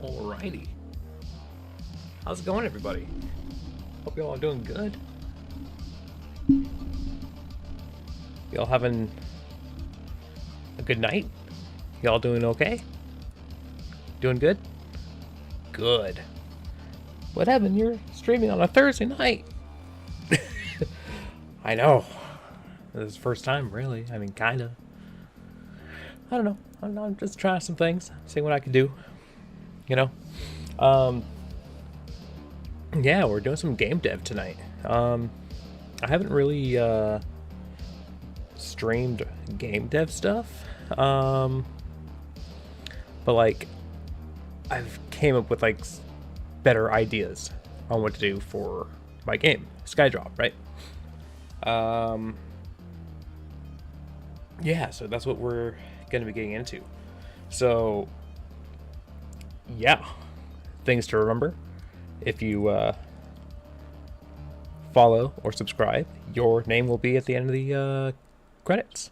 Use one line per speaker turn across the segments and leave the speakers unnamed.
Alrighty. How's it going, everybody? Hope y'all are doing good. Y'all having a good night? Y'all doing okay? Doing good? Good. What happened? You're streaming on a Thursday night. I know. This is the first time, really. I mean, kinda. I don't know. I'm just trying some things, seeing what I can do. You know? Yeah, we're doing some game dev tonight. I haven't really streamed game dev stuff. But like, I've came up with like better ideas on what to do for my game, SkyDrop, right? Yeah, so that's what we're going to be getting into. So yeah, things to remember. If you follow or subscribe, your name will be at the end of the credits.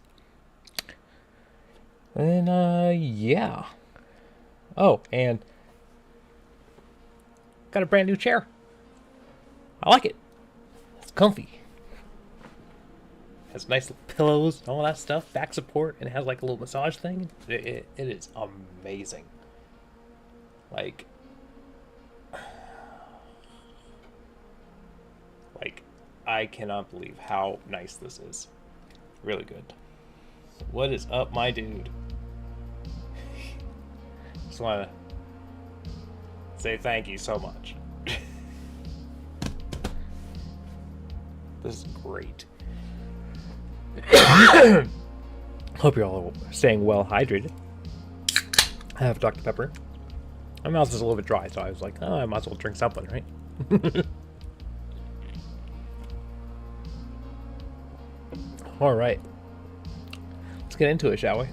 And yeah. Oh, and got a brand new chair. I like it. It's comfy. Has nice little pillows and all that stuff, back support, and it has like a little massage thing. It is amazing. Like, I cannot believe how nice this is. Really good. What is up, my dude? Just want to say thank you so much. This is great. Hope you're all staying well hydrated. I have Dr. Pepper. My mouth is a little bit dry, so I was like, oh, I might as well drink something, right? All right. Let's get into it, shall we?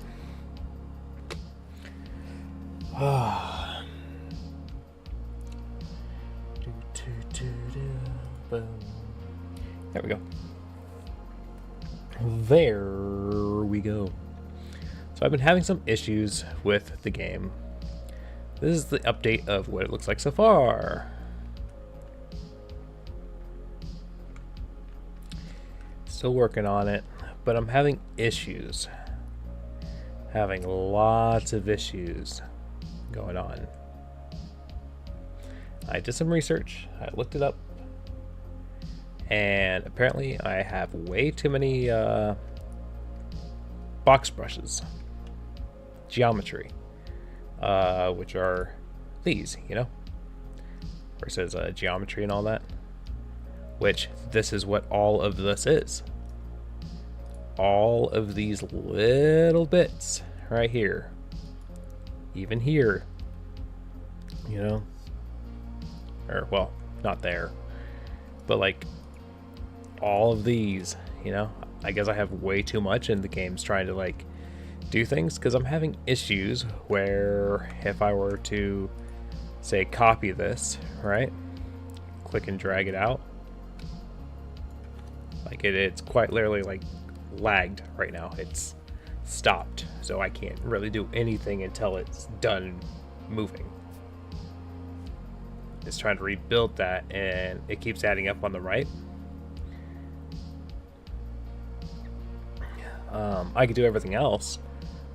There we go. There we go. So I've been having some issues with the game. This is the update of what it looks like so far. Still working on it, but I'm having issues. Having lots of issues going on. I did some research. I looked it up. And apparently I have way too many box brushes. Geometry. Which are these, you know? Where it says geometry and all that. Which, this is what all of this is. All of these little bits right here. Even here. You know? Or, well, not there. But, like, all of these, you know? I guess I have way too much and the game's trying to, like, do things. Because I'm having issues where if I were to, say, copy this, right? Click and drag it out. Like, it's quite literally, like, lagged right now. It's stopped. So I can't really do anything until it's done moving. It's trying to rebuild that, and it keeps adding up on the right. I could do everything else,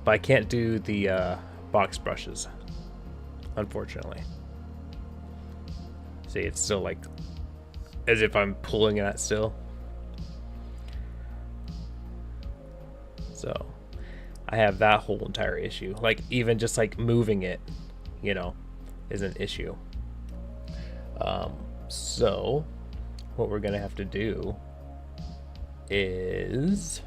but I can't do the box brushes, unfortunately. See, it's still like as if I'm pulling that still. So I have that whole entire issue. Like, even just like moving it, you know, is an issue. So what we're gonna have to do is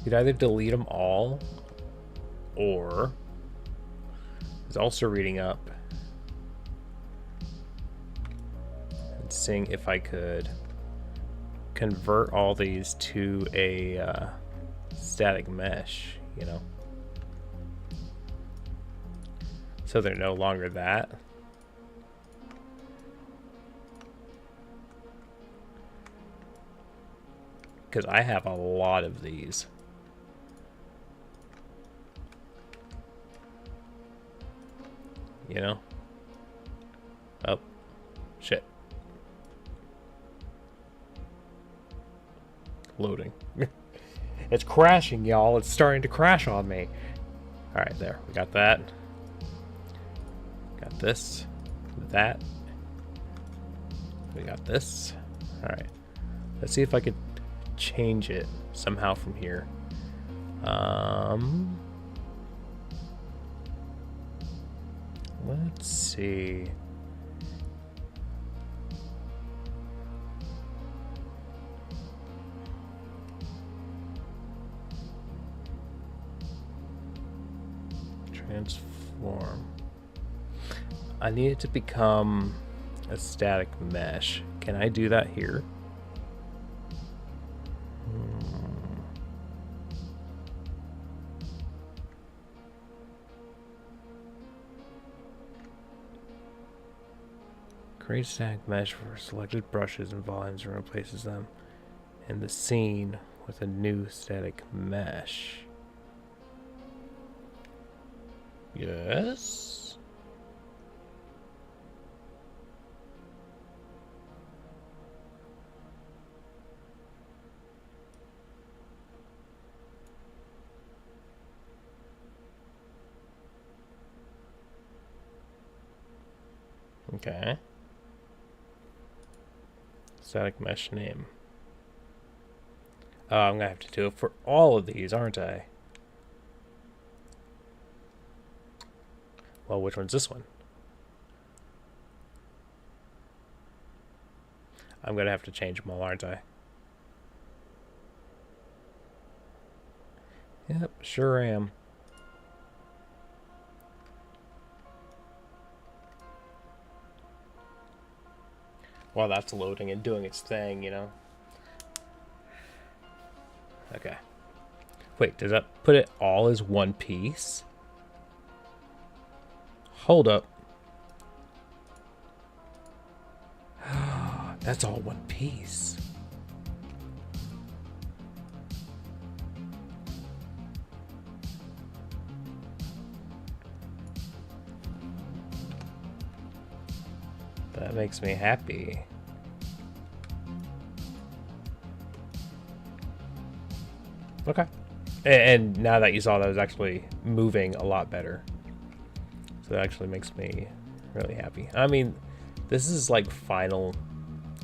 you'd either delete them all, or is also reading up and seeing if I could convert all these to a static mesh, you know, so they're no longer that. Because I have a lot of these. You know? Oh, shit. Loading. It's crashing, y'all. It's starting to crash on me. Alright, there. We got that. Got this. That. We got this. Alright. Let's see if I could change it somehow from here. Let's see. Transform. I need it to become a static mesh. Can I do that here? Create static mesh for selected brushes and volumes and replaces them in the scene with a new static mesh. Yes. Okay. Static mesh name. Oh, I'm gonna have to do it for all of these, aren't I? Well, which one's this one? I'm gonna have to change them all, aren't I? Yep, sure am. While that's loading and doing its thing, you know? Okay. Wait, does that put it all as one piece? Hold up. That's all one piece. That makes me happy. Okay. And now that you saw that, was actually moving a lot better. So that actually makes me really happy. I mean, this is like final,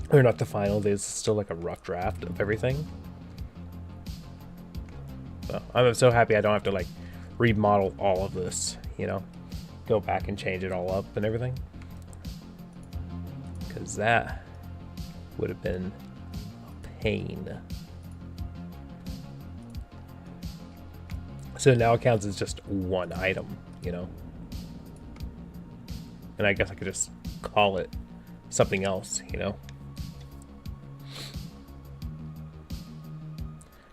or not the final, this is still like a rough draft of everything. So I'm so happy I don't have to like remodel all of this, you know? Go back and change it all up and everything. Because that would have been a pain. So now it counts as just one item, you know? And I guess I could just call it something else, you know?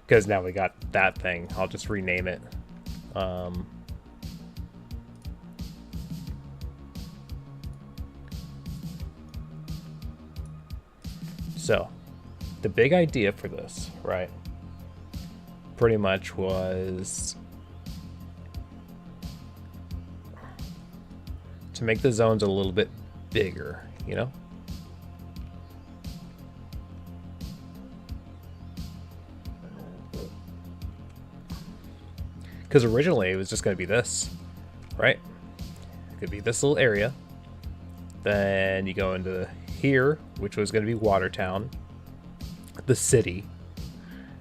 Because now we got that thing. I'll just rename it. So, the big idea for this, right, pretty much was to make the zones a little bit bigger, you know? Because originally it was just going to be this, right? It could be this little area. Then you go into here, which was going to be Watertown, the city.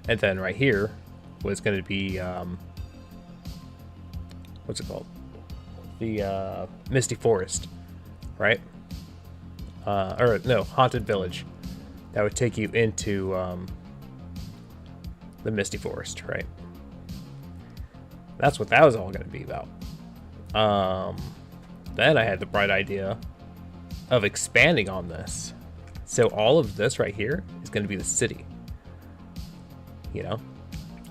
And then right here was going to be, what's it called? The Misty Forest, right? Or no, Haunted Village. That would take you into the Misty Forest, right? That's what that was all going to be about. Then I had the bright idea of expanding on this. So all of this right here is going to be the city. You know?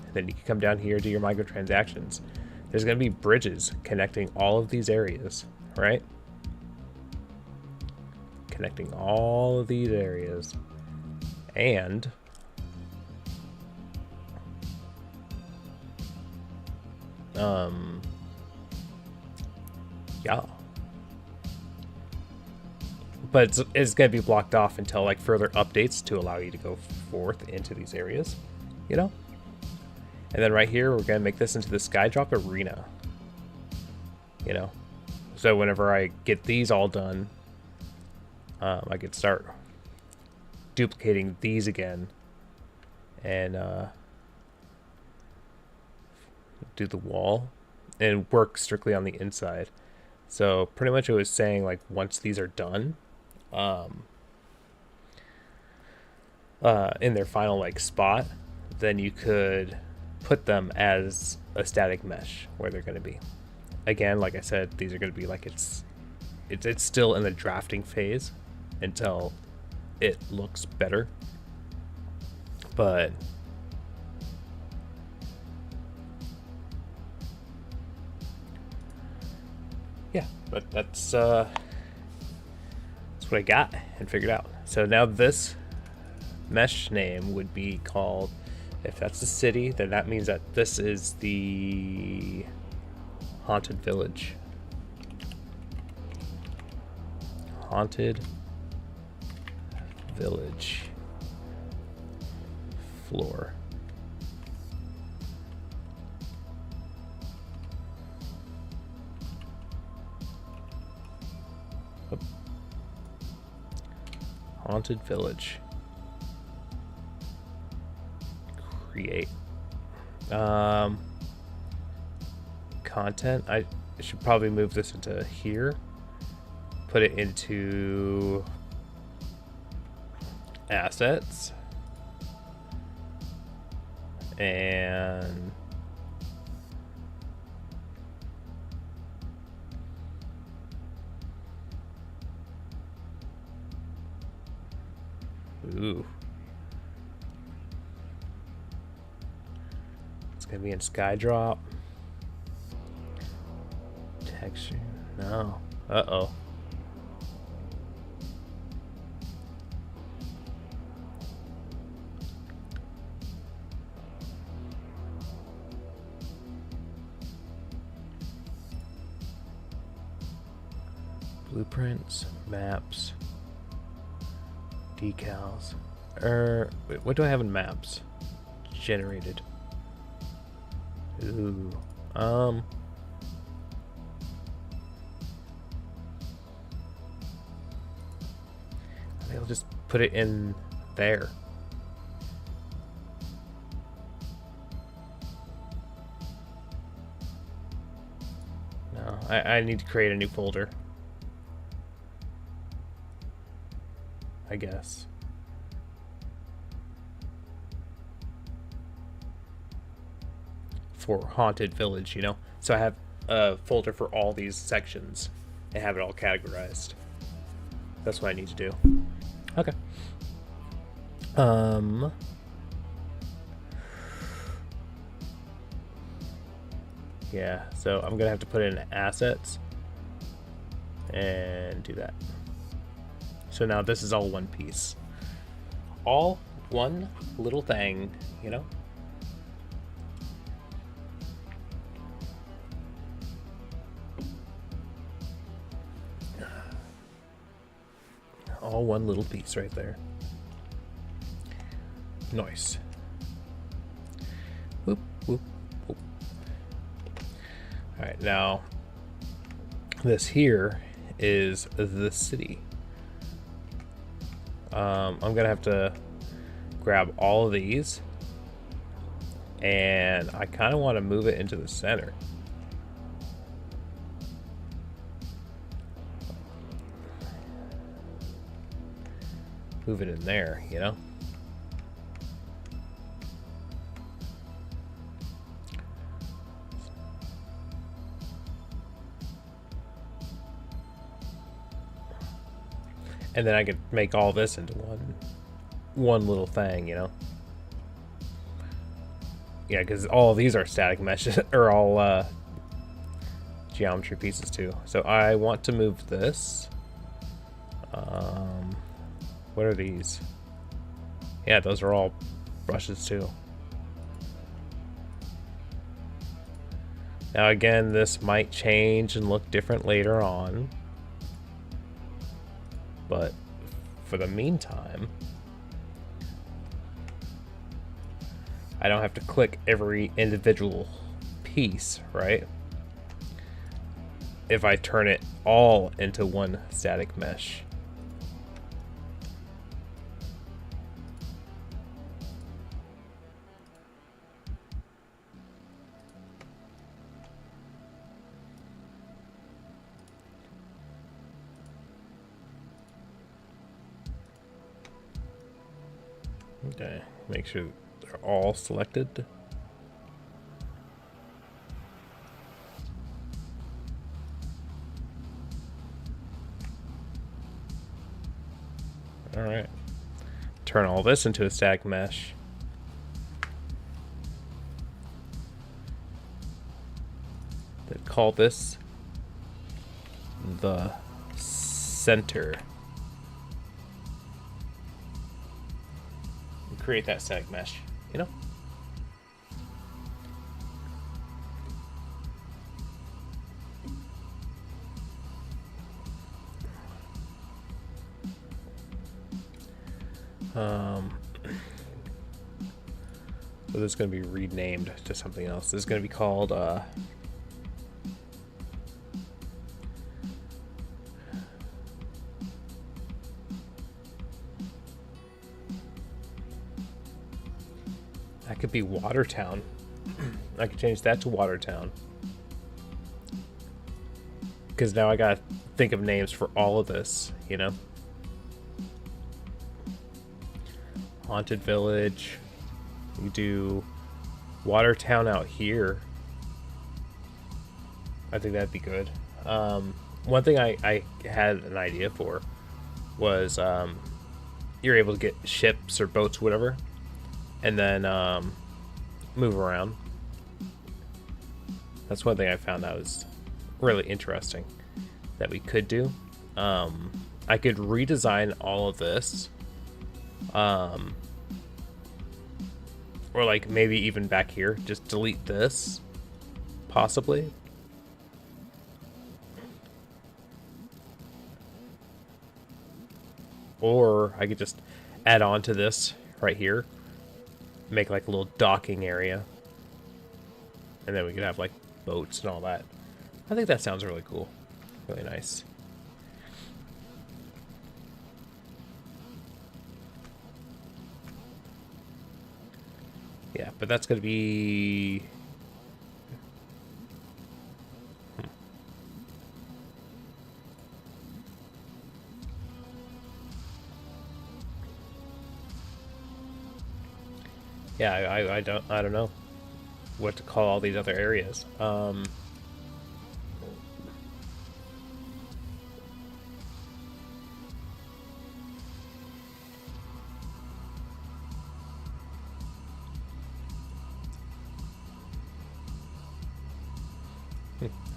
And then you can come down here, do your microtransactions. There's going to be bridges connecting all of these areas, right? Connecting all of these areas. And yeah. But it's going to be blocked off until like further updates to allow you to go forth into these areas, you know? And then right here, we're going to make this into the SkyDrop arena, you know? So whenever I get these all done, I could start duplicating these again and do the wall and work strictly on the inside. So pretty much it was saying like once these are done, in their final like spot, then you could put them as a static mesh where they're going to be. Again, like I said, these are going to be like it's still in the drafting phase until it looks better. But yeah, but that's That's what I got and figured out. So now this mesh name would be called, if that's the city, then that means that this is the haunted village. Haunted village floor. Oh. Haunted village. Create. Content. I should probably move this into here. Put it into assets. And ooh. It's gonna be in SkyDrop. Texture. No. Uh-oh. Blueprints, maps, decals. Wait, what do I have in maps? Generated. Ooh. I'll just put it in there. No, I need to create a new folder, I guess. For Haunted Village, you know? So I have a folder for all these sections and have it all categorized. That's what I need to do. Okay. Yeah, so I'm gonna have to put in assets and do that. So now this is all one piece. All one little thing, you know? All one little piece right there. Nice. Whoop, whoop, whoop. Alright, now this here is the city. I'm gonna have to grab all of these, and I kind of want to move it into the center. Move it in there, you know? And then I could make all this into one little thing, you know? Yeah, because all of these are static meshes, or all geometry pieces too. So I want to move this. What are these? Yeah, those are all brushes too. Now again, this might change and look different later on. But for the meantime, I don't have to click every individual piece, right? If I turn it all into one static mesh. Okay, make sure they're all selected. All right, turn all this into a static mesh. Then call this the center create that static mesh, you know? So this is going to be renamed to something else. This is going to be called that could be Watertown. I could change that to Watertown. Because now I gotta think of names for all of this, you know? Haunted Village. You do Watertown out here. I think that'd be good. One thing I had an idea for was you're able to get ships or boats, whatever, and then move around. That's one thing I found that was really interesting that we could do. I could redesign all of this. Or like maybe even back here, just delete this, possibly. Or I could just add on to this right here, make like a little docking area, and then we could have like boats and all that. I think that sounds really cool, really nice. Yeah, but that's going to be... Yeah, I don't know what to call all these other areas.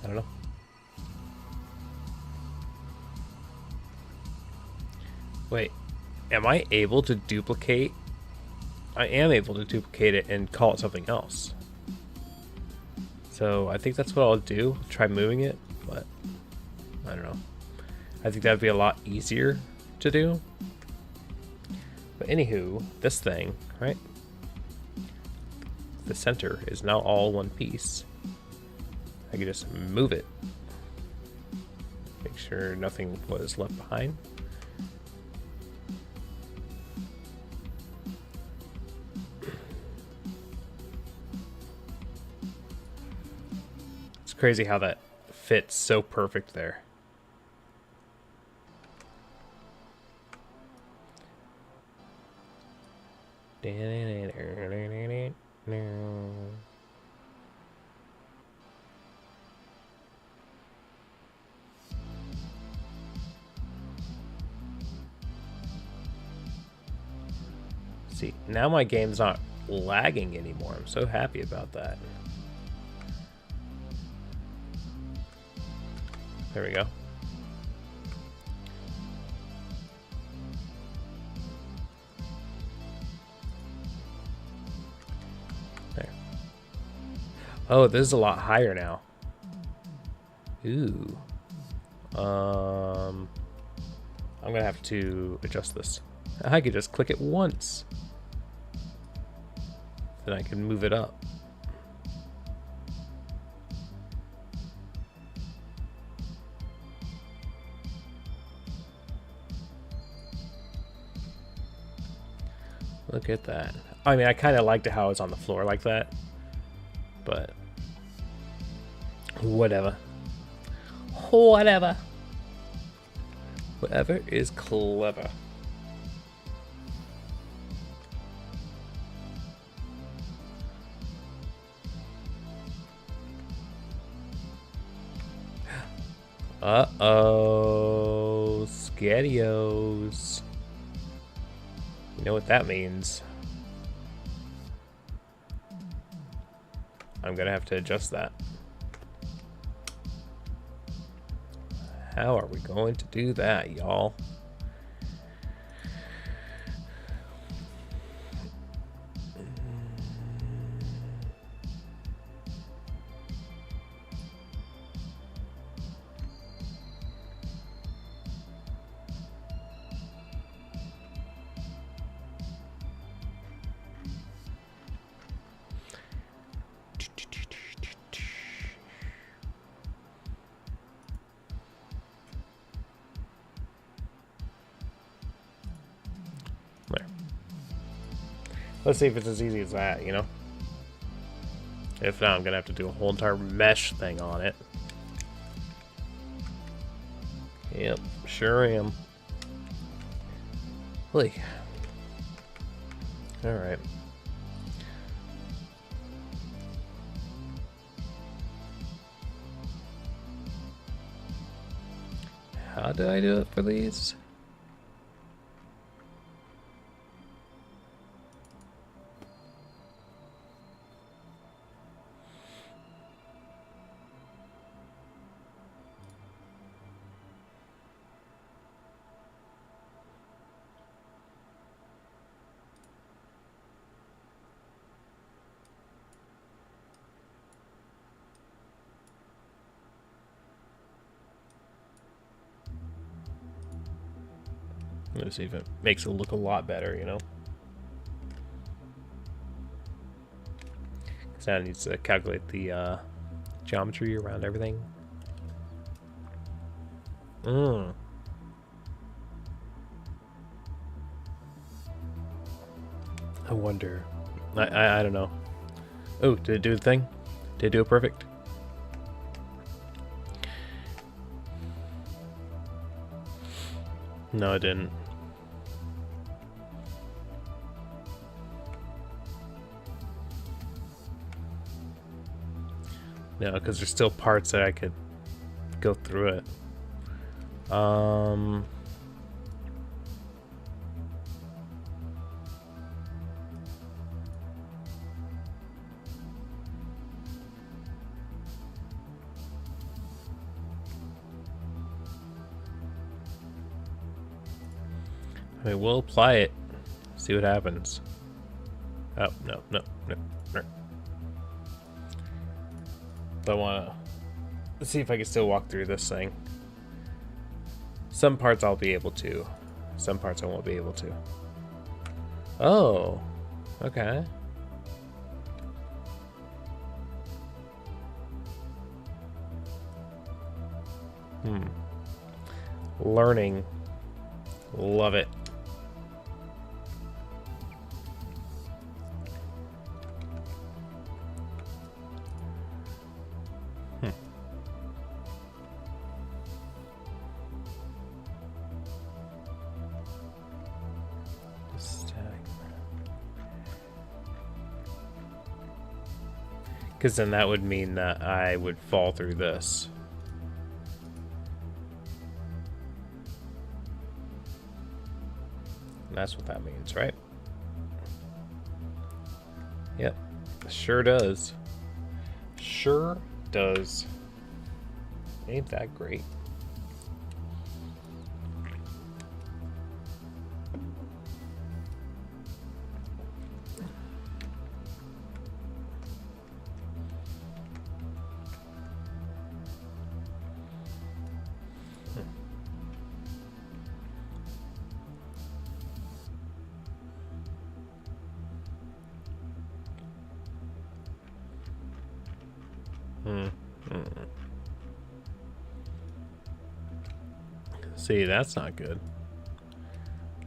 I don't know. Wait, am I able to duplicate? I am able to duplicate it and call it something else. So I think that's what I'll do. Try moving it, but I don't know. I think that'd be a lot easier to do. But anywho, this thing, right? The center is now all one piece. I can just move it. Make sure nothing was left behind. It's crazy how that fits so perfect there. See, now my game's not lagging anymore. I'm so happy about that. There we go. There. Oh, this is a lot higher now. Ooh. I'm gonna have to adjust this. I could just click it once. Then I can move it up. Look at that. I mean, I kind of liked how it's on the floor like that, but whatever. Whatever. Whatever is clever. Uh-oh, Scadios. You know what that means. I'm gonna have to adjust that. How are we going to do that, y'all? Let's see if it's as easy as that, you know? If not, I'm gonna have to do a whole entire mesh thing on it. Yep, sure am. Holy. Alright. How do I do it for these? Let's see if it makes it look a lot better, you know? Because now it needs to calculate the geometry around everything. I wonder. I don't know. Oh, did it do the thing? Did it do it perfect? No, it didn't. No, because there's still parts that I could go through it. I mean, we'll apply it, see what happens. Oh, no. But I want to see if I can still walk through this thing. Some parts I'll be able to. Some parts I won't be able to. Oh, okay. Learning. Love it. Because then that would mean that I would fall through this. And that's what that means, right? Yep. Sure does. Sure does. Ain't that great? See, that's not good.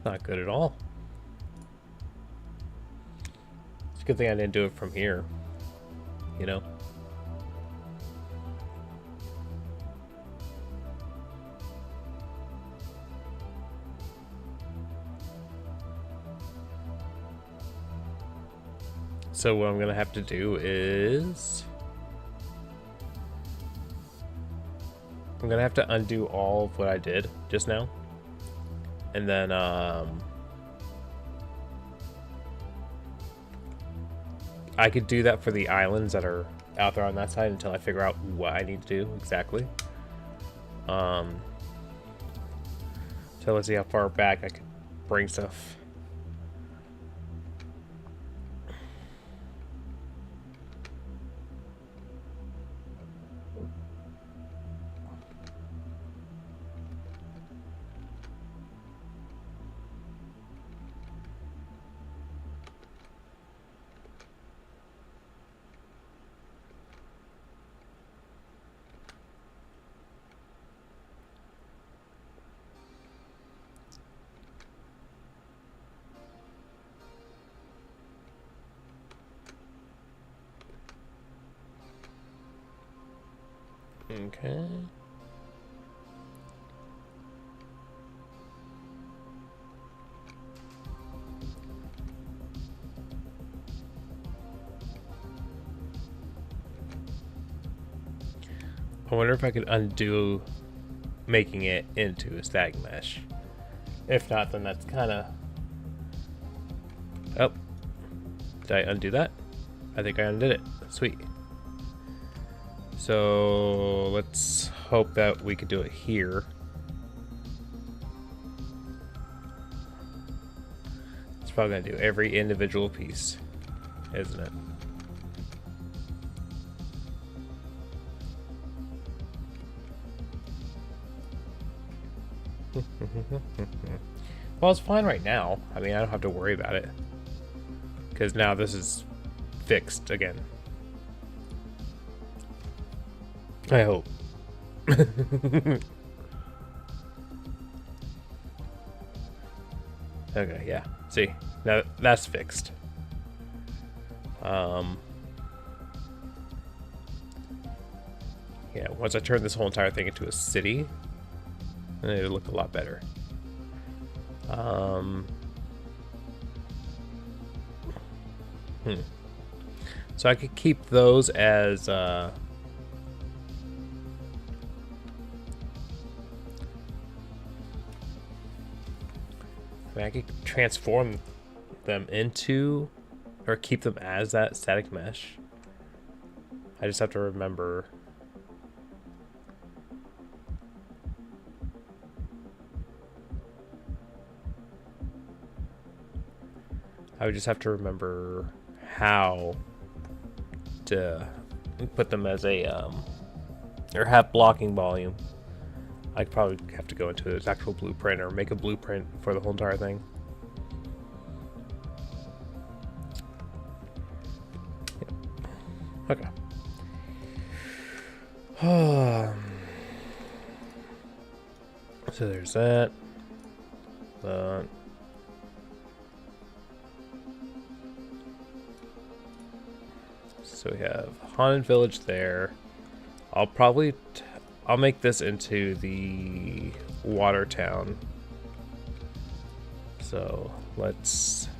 Not good at all. It's a good thing I didn't do it from here. You know? So what I'm gonna have to do is I'm gonna have to undo all of what I did just now, and then I could do that for the islands that are out there on that side until I figure out what I need to do exactly. So let's see how far back I could bring stuff. Okay. I wonder if I could undo making it into a static mesh. If not, then that's kind of... Oh. Did I undo that? I think I undid it. Sweet. So let's hope that we could do it here. It's probably going to do every individual piece, isn't it? Well, it's fine right now. I mean, I don't have to worry about it. Because now this is fixed again. I hope. Okay, yeah. See, now that's fixed. Yeah, once I turn this whole entire thing into a city, then it'll look a lot better. So I could keep those as I mean, I could transform them into, or keep them as that static mesh. I just have to remember. I would just have to remember how to put them as a, or have blocking volume. I'd probably have to go into its actual blueprint or make a blueprint for the whole entire thing. Yeah. Okay. So there's that. So we have Haunted Village there. I'll make this into the water town. So let's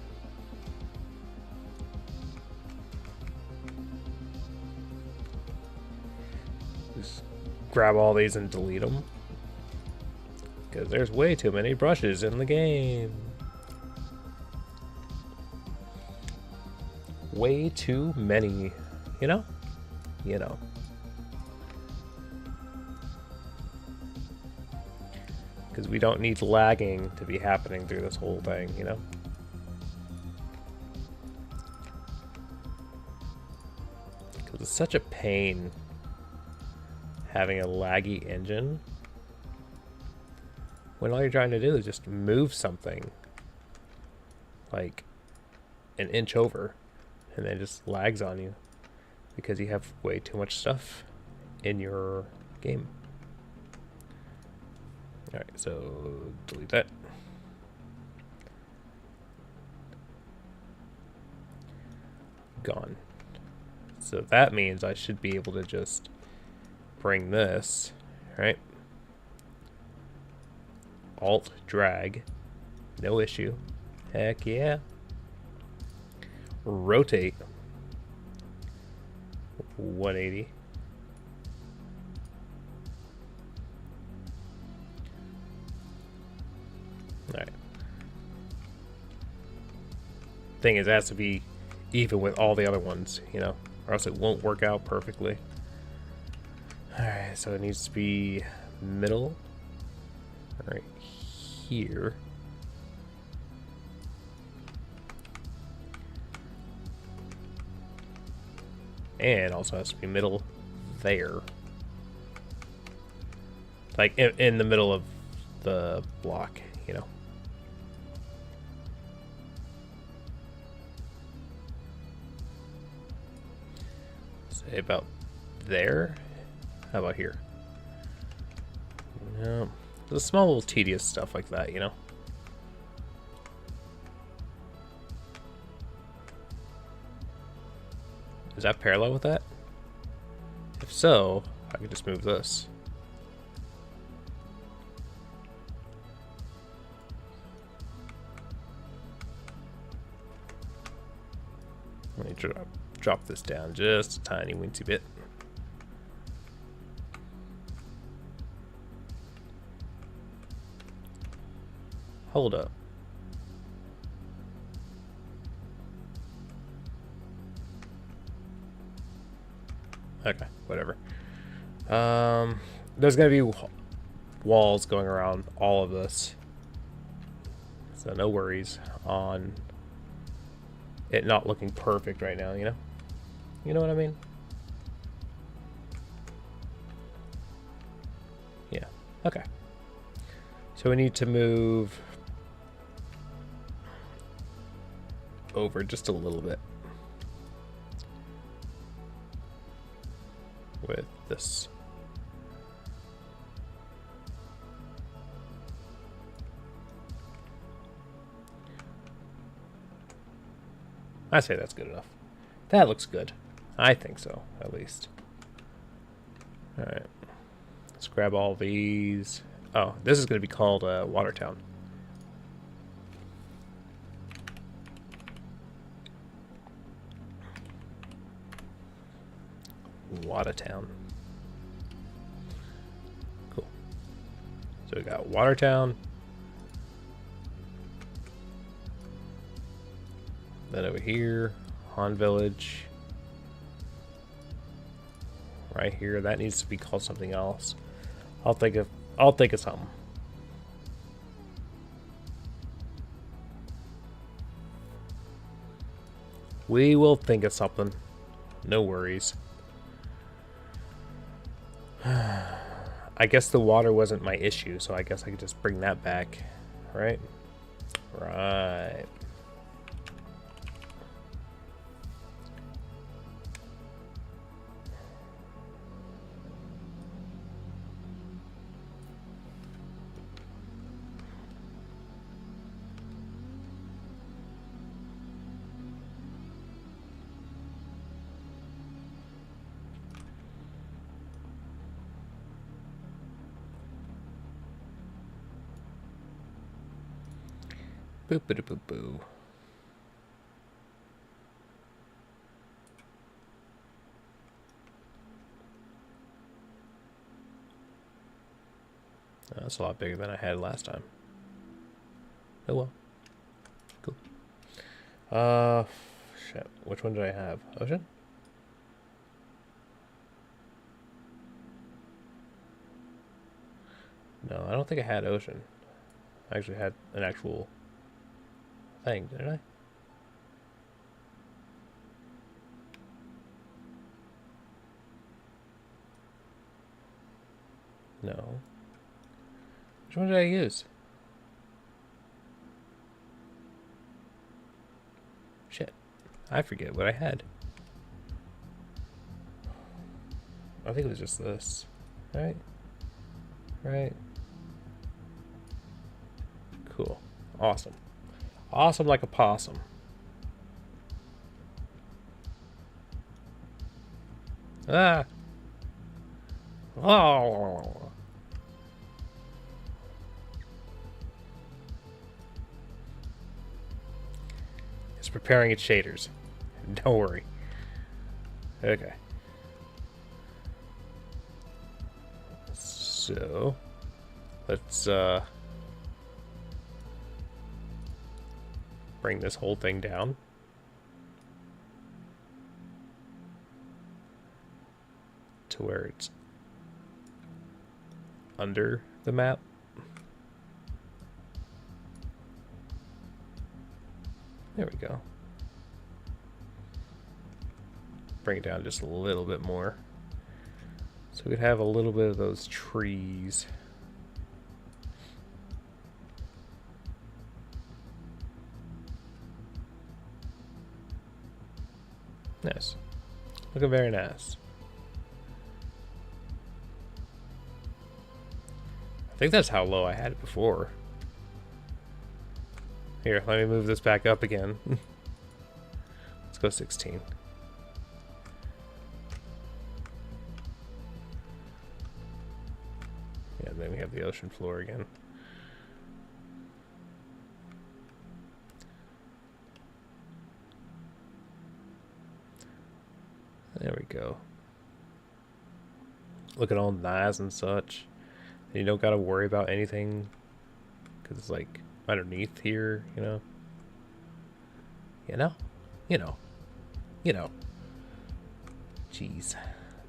just grab all these and delete them. Because there's way too many brushes in the game. Way too many, you know? You know. Because we don't need lagging to be happening through this whole thing, you know? Because it's such a pain having a laggy engine when all you're trying to do is just move something like an inch over and then it just lags on you because you have way too much stuff in your game. Alright, so delete that. Gone. So that means I should be able to just bring this, right? Alt drag, no issue. Heck yeah. Rotate 180. Alright. Thing is, it has to be even with all the other ones, you know, or else it won't work out perfectly. Alright, so it needs to be middle. Right here. And also has to be middle there. Like in the middle of the block, you know. Say about there. How about here? No. There's small little tedious stuff like that, you know. Is that parallel with that? If so, I could just move this. Let me drop this down just a tiny weensy bit. Hold up. Okay, whatever. There's gonna be walls going around all of this, so no worries on it not looking perfect right now, you know? You know what I mean? Yeah, okay. So we need to move over just a little bit with this. I say that's good enough. That looks good. I think so, at least. Alright. Let's grab all these. Oh, this is going to be called Watertown. Watertown. Cool. So we got Watertown. Then over here, Han Village. Right here, that needs to be called something else. I'll think of something. We will think of something. No worries. I guess the water wasn't my issue, so I guess I could just bring that back, right? Right. Boop boop boop boo. That's a lot bigger than I had last time. Oh well. Cool. Shit. Which one did I have? Ocean? No, I don't think I had ocean. I actually had an actual thing, didn't I? No. Which one did I use? Shit. I forget what I had. I think it was just this. Right? Right. Cool. Awesome. Awesome like a possum. Ah! Oh! It's preparing its shaders. Don't worry. Okay. So, let's bring this whole thing down. To where it's under the map. There we go. Bring it down just a little bit more. So we'd have a little bit of those trees. Nice. Looking very nice. I think that's how low I had it before. Here, let me move this back up again. Let's go 16. then we have the ocean floor again. There we go. Look at all the knives and such. And you don't gotta worry about anything because it's like underneath here, you know. Jeez.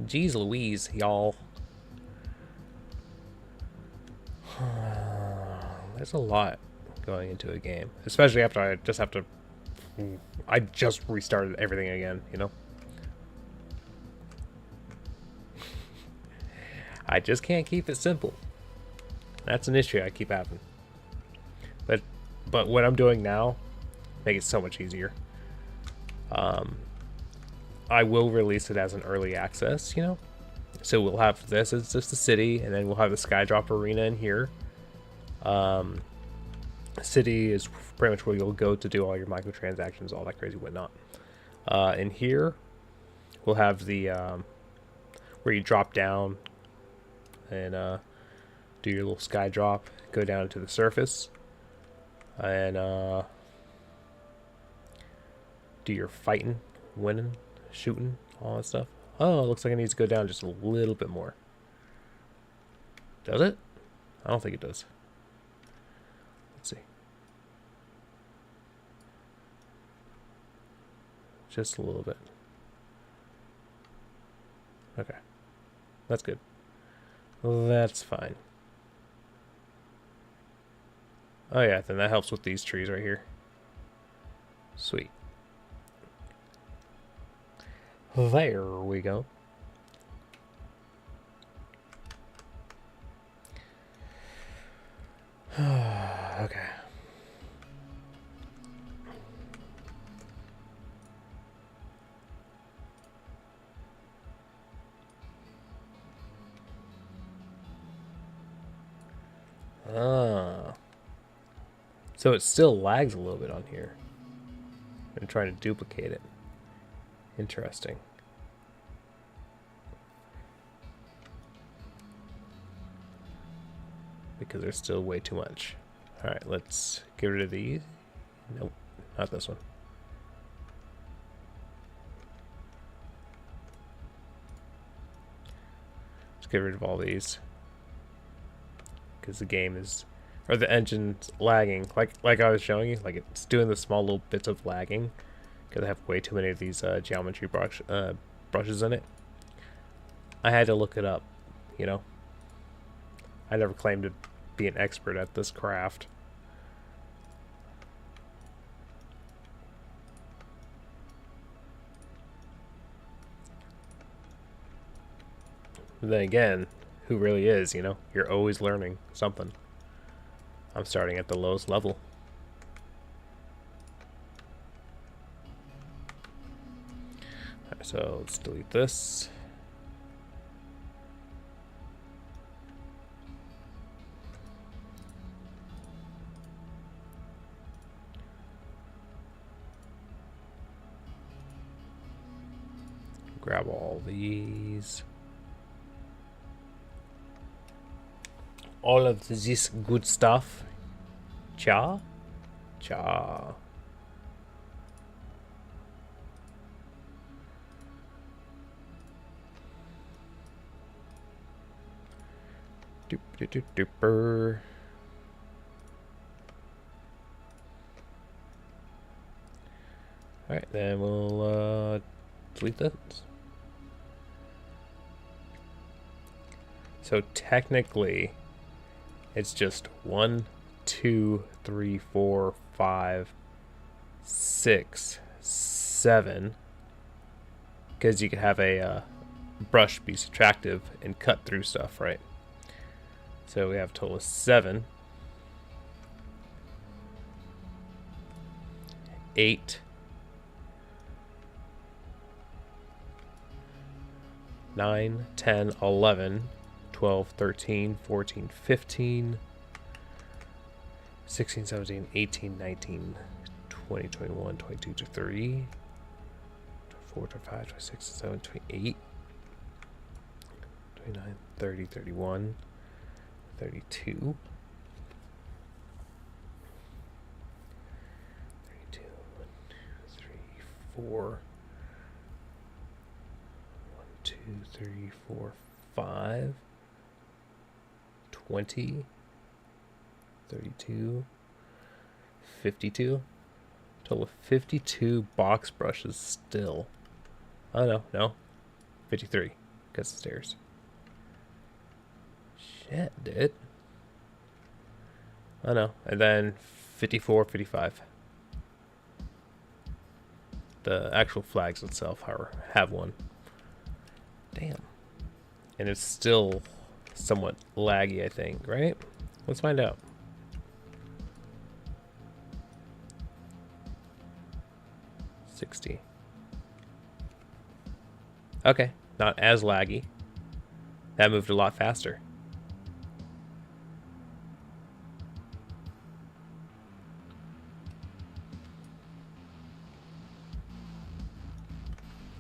Jeez Louise, y'all. There's a lot going into a game. Especially after I just have to... I just restarted everything again, you know? I just can't keep it simple. That's an issue I keep having. But what I'm doing now make it so much easier. I will release it as an early access, you know? So we'll have this as just the city, and then we'll have the SkyDrop arena in here. City is pretty much where you'll go to do all your microtransactions, all that crazy whatnot. In here, we'll have the where you drop down and do your little SkyDrop, go down to the surface, and do your fighting, winning, shooting, all that stuff. Oh, it looks like it needs to go down just a little bit more. Does it? I don't think it does. Let's see. Just a little bit. Okay. That's good. That's fine. Oh yeah, then that helps with these trees right here. Sweet. There we go. Okay. So it still lags a little bit on here. I'm trying to duplicate it. Interesting. Because there's still way too much. Alright, let's get rid of these. Nope, not this one. Let's get rid of all these. Because the game is... or the engine's lagging. Like I was showing you, like it's doing the small little bits of lagging. Because I have way too many of these geometry brushes in it. I had to look it up, you know. I never claimed to be an expert at this craft. But then again, who really is, you know? You're always learning something. I'm starting at the lowest level. Alright, so let's delete this. Grab all these. All of this good stuff. Cha? Cha. Doop doop doop dooper. Alright, then we'll delete this. So technically, it's just 1, 2, 3, 4, 5, 6, 7. Because you could have a brush be subtractive and cut through stuff, right? So we have a total of 7. 8. 9, 10, 11, 12, 13, 14, 15, 16, 17, 18, 19, 20, 21, 22, 23, 24, 25, 26, 27, 28, 29, 30, 31, 32. 32. 1, 2, 3, 4. 1, 2, 3, 4, 5. 20. 32. 52. Total of 52 box brushes still. Oh no. 53. Because the stairs. Shit, dude. Oh no. And then 54, 55. The actual flags itself have one. Damn. And it's still somewhat laggy, I think, right? Let's find out. $60. Okay, not as laggy. That moved a lot faster.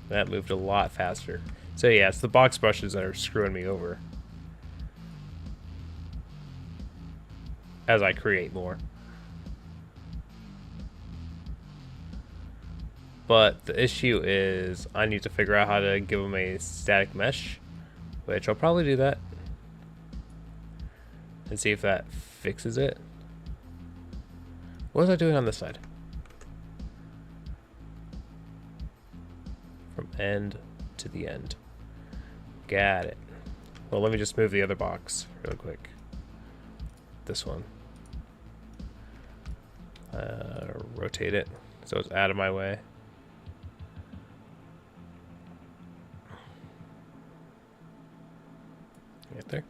That moved a lot faster. So yeah, it's the box brushes that are screwing me over as I create more. But the issue is I need to figure out how to give them a static mesh, which I'll probably do that and see if that fixes it. What was I doing on this side? From end to the end. Got it. Well, let me just move the other box real quick. This one. Rotate it so it's out of my way. Right there.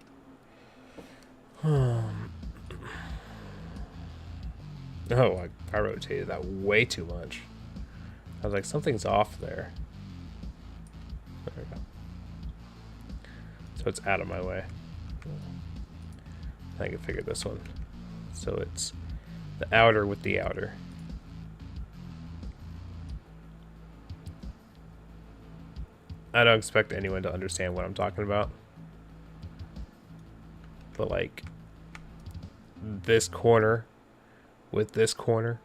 Oh, I rotated that way too much. I was like, something's off there. There we go. So it's out of my way. I can figure this one. So it's the outer with the outer. I don't expect anyone to understand what I'm talking about. But like this corner with this corner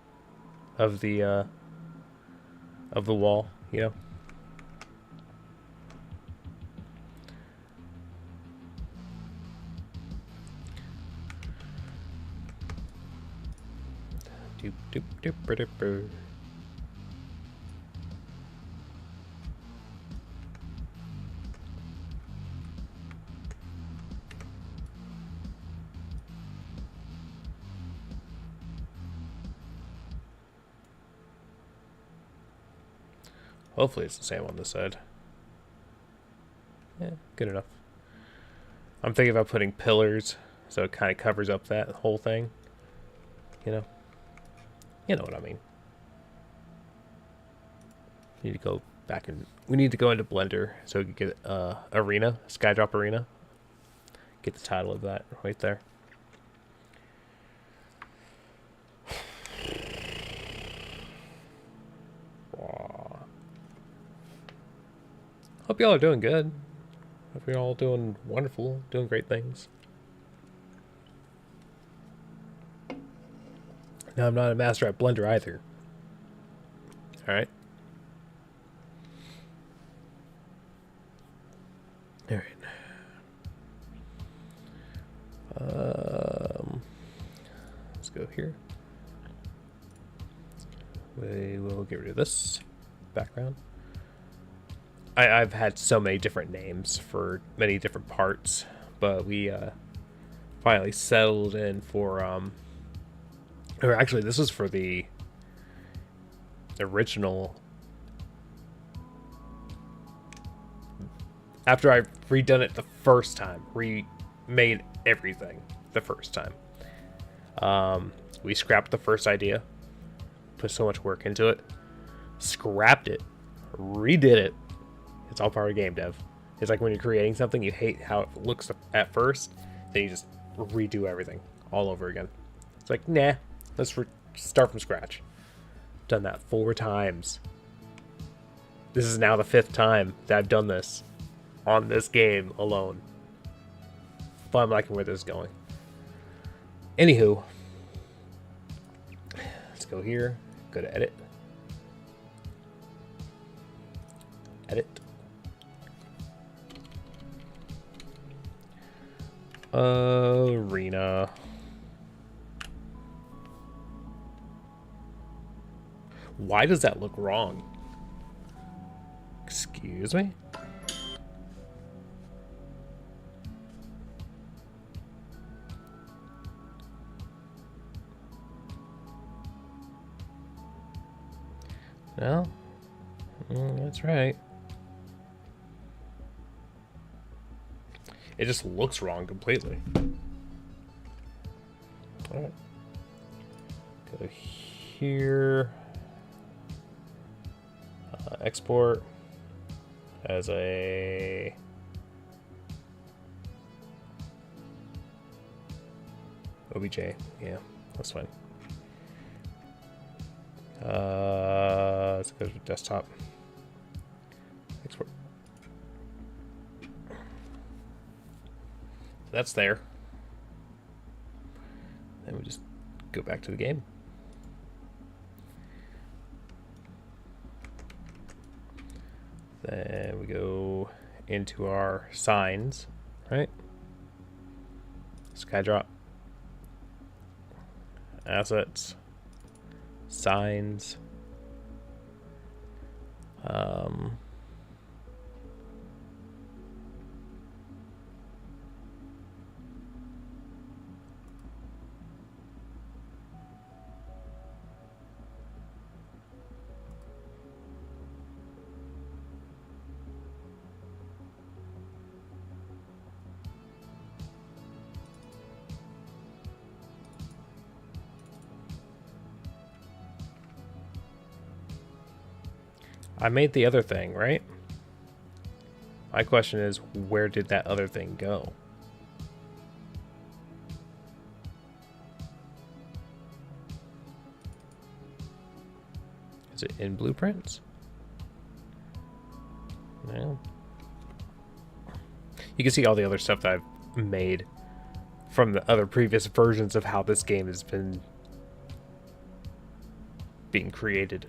of the wall, you know? Doop doop doop doop doop. Hopefully it's the same on this side. Yeah, good enough. I'm thinking about putting pillars so it kind of covers up that whole thing. You know? You know what I mean. Need to go back and we need to go into Blender so we can get Arena, SkyDrop Arena. Get the title of that right there. Hope y'all are doing good. Hope you're all doing wonderful, doing great things. Now, I'm not a master at Blender either. Alright. Alright. Let's go here. We will get rid of this background. I've had so many different names for many different parts, but we finally settled in for or actually this was for the original. After I redone it the first time, remade everything the first time. We scrapped the first idea, put so much work into it, scrapped it, redid it. It's all part of game dev. It's like when you're creating something, you hate how it looks at first, then you just redo everything all over again. It's like, nah, let's start from scratch. Done that 4 times. This is now the 5th time that I've done this on this game alone. But I'm liking where this is going. Anywho, let's go here. Go to edit. Edit. Arena. Why does that look wrong? Excuse me? No? That's right. It just looks wrong completely. Alright. Go here. Export as a OBJ. Yeah, that's fine. Let's go to desktop. Export. That's there. Then we just go back to the game. Then we go into our signs, right? SkyDrop. Assets. Signs. I made the other thing, right? My question is, where did that other thing go? Is it in blueprints? No. You can see all the other stuff that I've made from the other previous versions of how this game has been being created.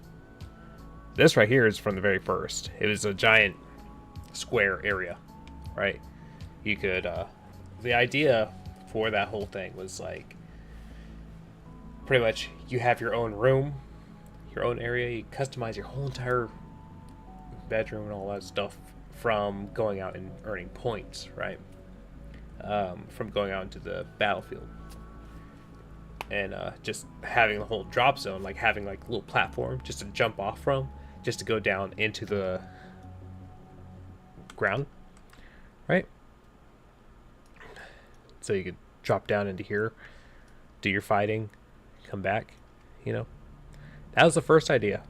This right here is from the very first. It was a giant square area, right? You could, the idea for that whole thing was like, pretty much you have your own room, your own area, you customize your whole entire bedroom and all that stuff from going out and earning points, right? From going out into the battlefield. And just having the whole drop zone, like having like a little platform just to jump off from, just to go down into the ground, right? So you could drop down into here, do your fighting, come back, you know. That was the first idea.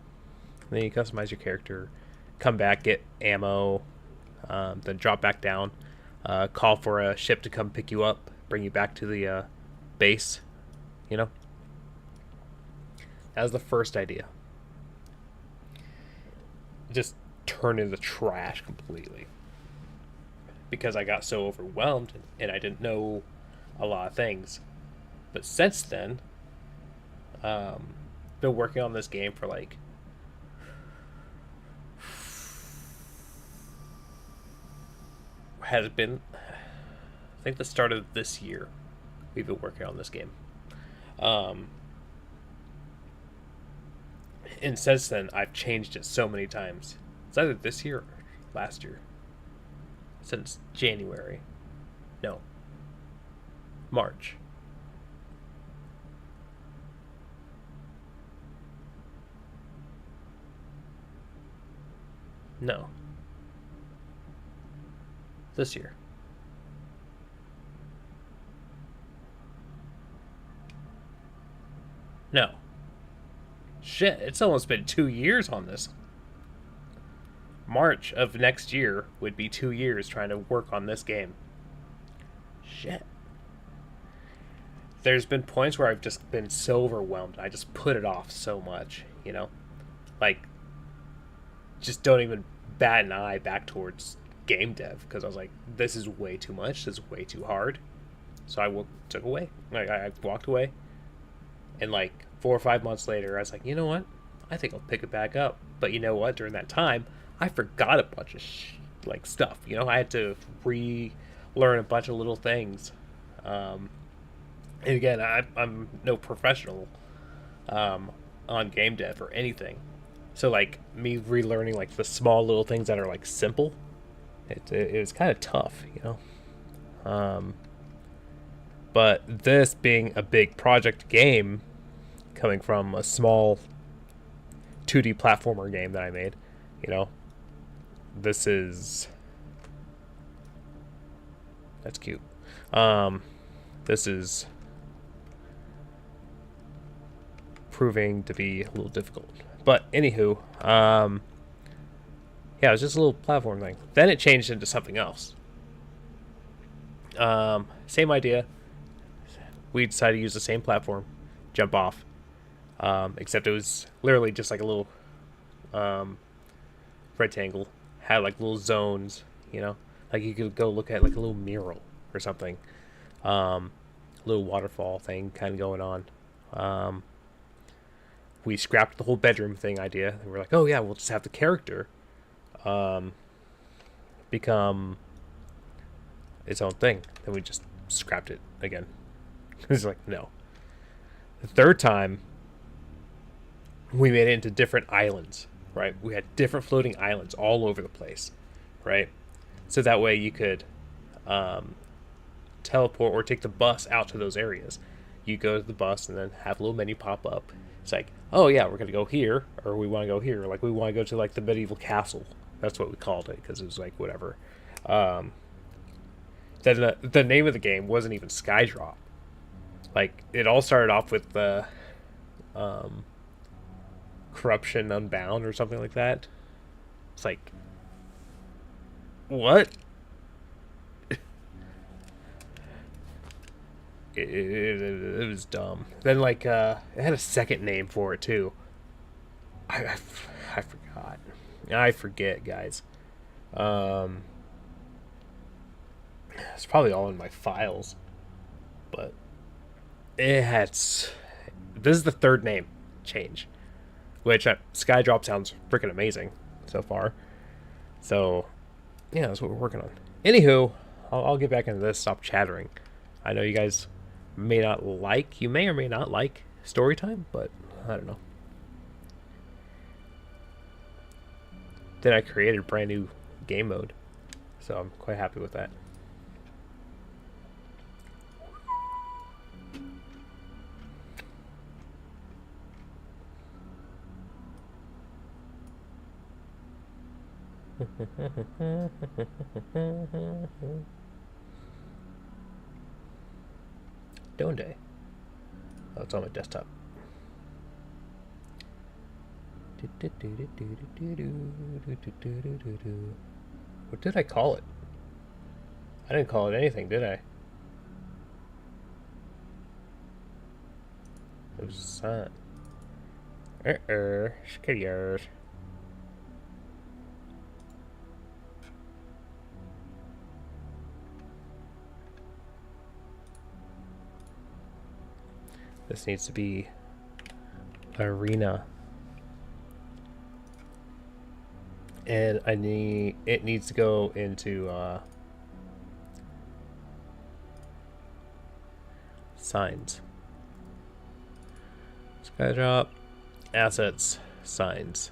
And then you customize your character, come back, get ammo, then drop back down, call for a ship to come pick you up, bring you back to the base, you know. That was the first idea. Just turned into trash completely because I got so overwhelmed and I didn't know a lot of things. But since then, been working on this game for like has been, I think, the start of this year. We've been working on this game. And since then, I've changed it so many times. It's either this year or last year. Since January. No. March. No. This year. No. Shit, it's almost been 2 years on this. March of next year would be 2 years trying to work on this game. Shit. There's been points where I've just been so overwhelmed. I just put it off so much, you know? Like, just don't even bat an eye back towards game dev, because I was like, this is way too much, this is way too hard. So I took away. Like I walked away, and like 4 or 5 months later, I was like, you know what? I think I'll pick it back up. But you know what? During that time, I forgot a bunch of like stuff. You know, I had to relearn a bunch of little things. And again, I'm no professional on game dev or anything. So like me relearning like the small little things that are like simple, it was kind of tough, you know. But this being a big project game, coming from a small 2D platformer game that I made, you know, this is that's cute. This is proving to be a little difficult. But anywho, yeah, it was just a little platform thing. Then it changed into something else. Same idea. We decided to use the same platform, jump off. Except it was literally just like a little rectangle. Had like little zones, you know, like you could go look at like a little mural or something. Little waterfall thing kind of going on. We scrapped the whole bedroom thing idea. And we're like, oh yeah, we'll just have the character become its own thing. Then we just scrapped it again. It's like, no. The third time, we made it into different islands, right? We had different floating islands all over the place, right? So that way you could teleport or take the bus out to those areas. You go to the bus and then have a little menu pop up. It's like, oh yeah, we're gonna go here, or we want to go here. Like we want to go to like the medieval castle. That's what we called it because it was like whatever. Then the name of the game wasn't even SkyDrop. Like it all started off with the Corruption Unbound or something like that. It's like, what? It was dumb. Then like it had a second name for it too. I forgot. I forget, guys. It's probably all in my files, but it had. This is the third name change, which SkyDrop sounds freaking amazing so far. So yeah, that's what we're working on. Anywho, I'll get back into this. Stop chattering. I know you guys may not like, you may or may not like story time, but I don't know. Then I created a brand new game mode, so I'm quite happy with that. Don't I? Oh, it's on my desktop. What did I call it? I didn't call it anything, did I? It was a sign. Skiddiers. This needs to be arena. And it needs to go into signs. SkyDrop, assets, signs.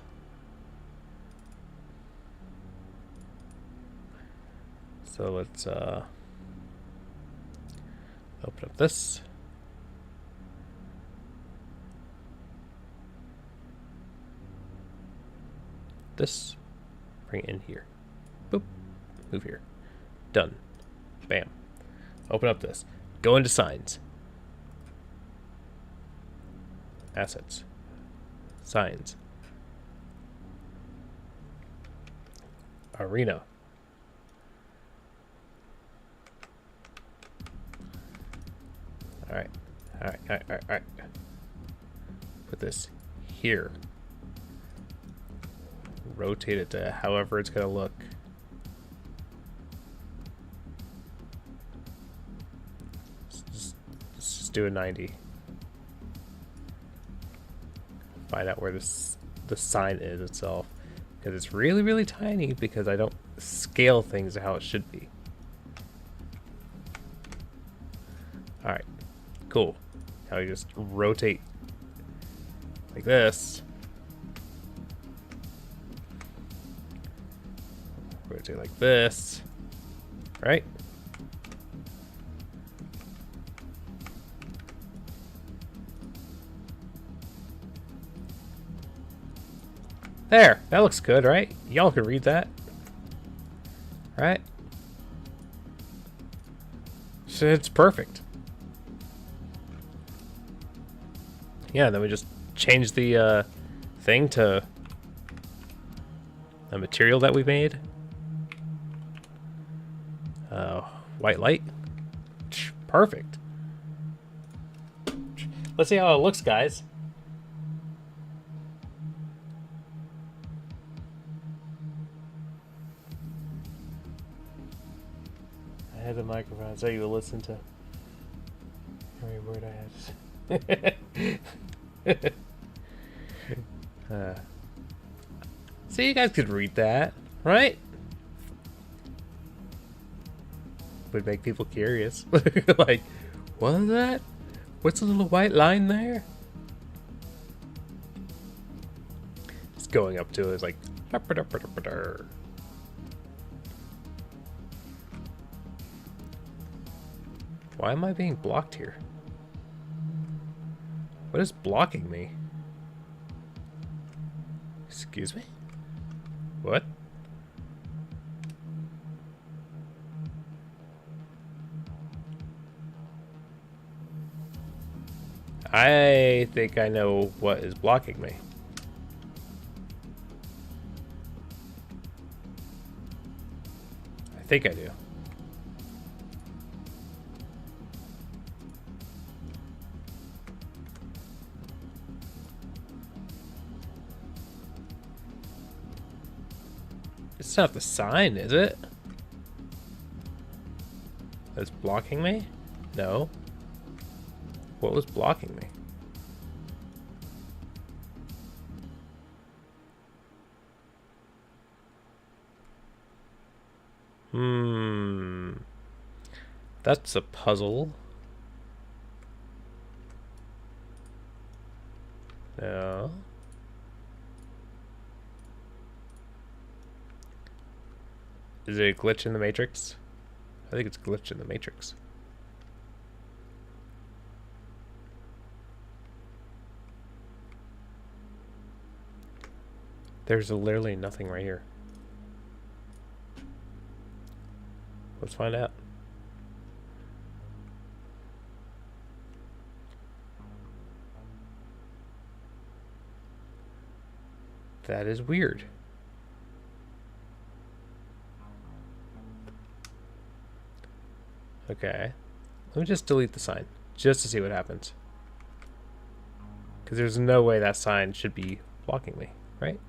So let's open up this. This, bring it in here. Boop, move here. Done. Bam. Open up this. Go into signs. Assets. Signs. Arena. Alright. Alright. Put this here. Rotate it to however it's going to look. do a 90. Find out where the sign is itself. Because it's really, really tiny because I don't scale things how it should be. Alright, cool. Now you just rotate like this. Rotate like this. Right? There, that looks good, right? Y'all can read that. Right? So it's perfect. Yeah, then we just change the thing to the material that we made. White light. Perfect. Let's see how it looks, guys. I had the microphone so you would listen to every word I had. So you guys could read that, right? Would make people curious. Like, what is that? What's the little white line there? Just going up to it is like. Why am I being blocked here? What is blocking me? Excuse me? What? I think I know what is blocking me. I think I do. It's not the sign, is it? That's blocking me? No. What was blocking me? That's a puzzle. No. Is it a glitch in the Matrix? I think it's a glitch in the Matrix. There's literally nothing right here. Let's find out. That is weird. Okay. Let me just delete the sign, just to see what happens. Because there's no way that sign should be blocking me, right?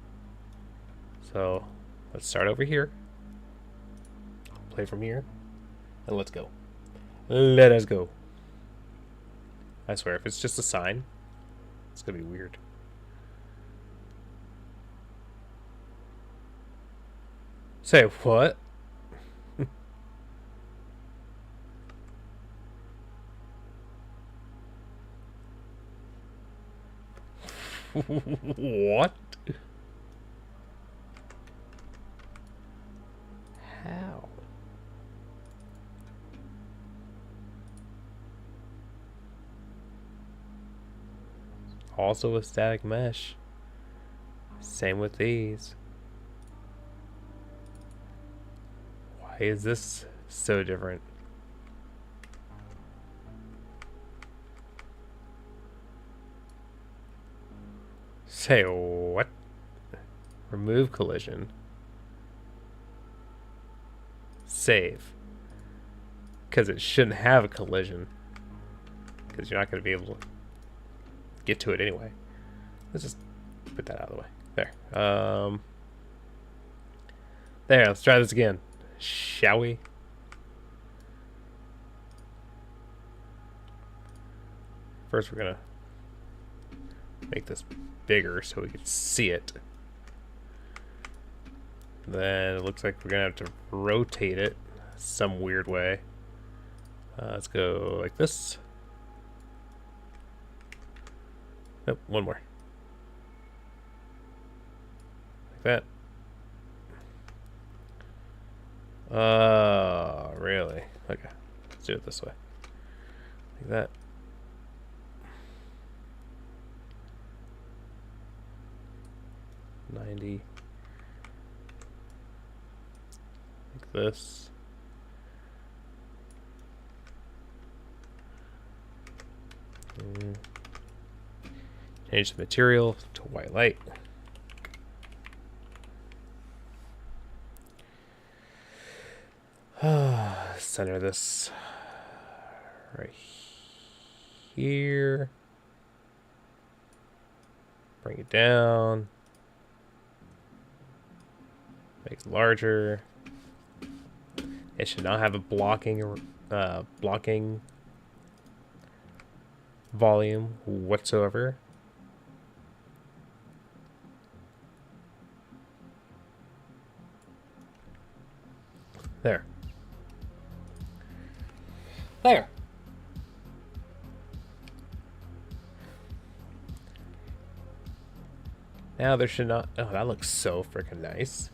So, let's start over here. Play from here. And let's go. Let us go. I swear, if it's just a sign, it's gonna be weird. Say what? What? How? Also a static mesh. Same with these. Why is this so different? Say what? Remove collision. Save. Because it shouldn't have a collision. Because you're not going to be able to get to it anyway. Let's just put that out of the way. There. There, let's try this again. Shall we? First, we're gonna make this bigger so we can see it. Then it looks like we're gonna have to rotate it some weird way. Let's go like this. Nope, one more. Like that. Really? Okay. Let's do it this way. Like that. $90. Like this. Change the material to white light. Center this right here. Bring it down. Make it larger. It should not have a blocking volume whatsoever. There. There. Now there should not... Oh, that looks so freaking nice.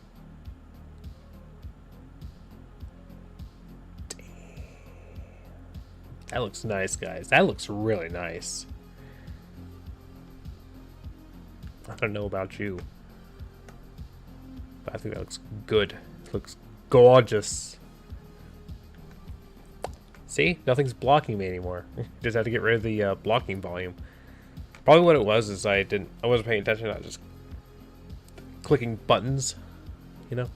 Damn. That looks nice, guys. That looks really nice. I don't know about you, but I think that looks good. It looks gorgeous. See? Nothing's blocking me anymore. Just had to get rid of the blocking volume. Probably what it was is I wasn't paying attention. I was just clicking buttons, you know,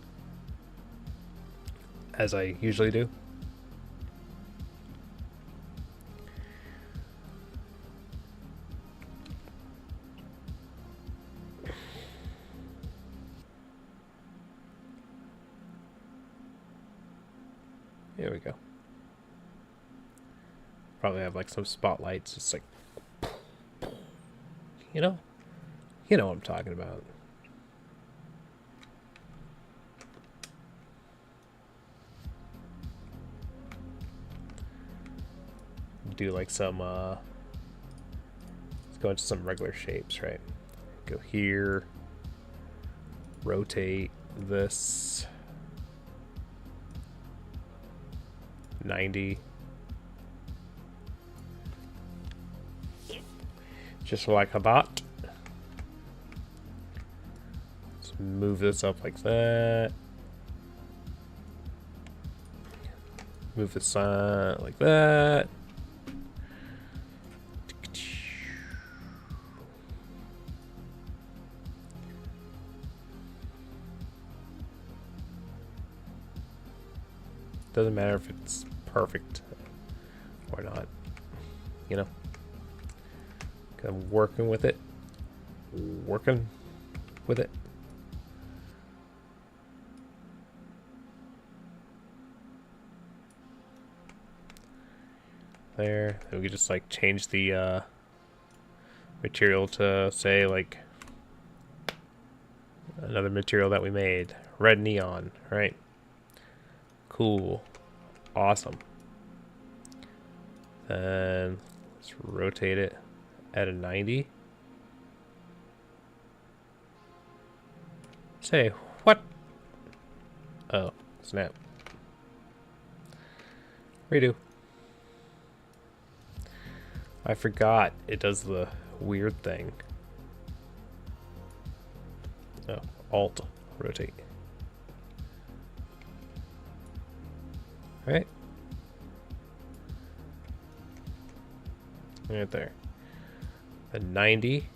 as I usually do. Here we go. Probably have like some spotlights. It's like, you know what I'm talking about. Do like some let's go into some regular shapes, right? Go here, rotate this 90, just like that. Let's move this up like that. Move this like that. Doesn't matter if it's perfect or not, you know. Kind of working with it. There. And we could just like change the material to say like another material that we made. Red neon, right? Cool. Awesome. Then let's rotate it at a 90. Say, what? Oh, snap. Redo. I forgot it does the weird thing. Oh, Alt, rotate. Right? Right there. The 90.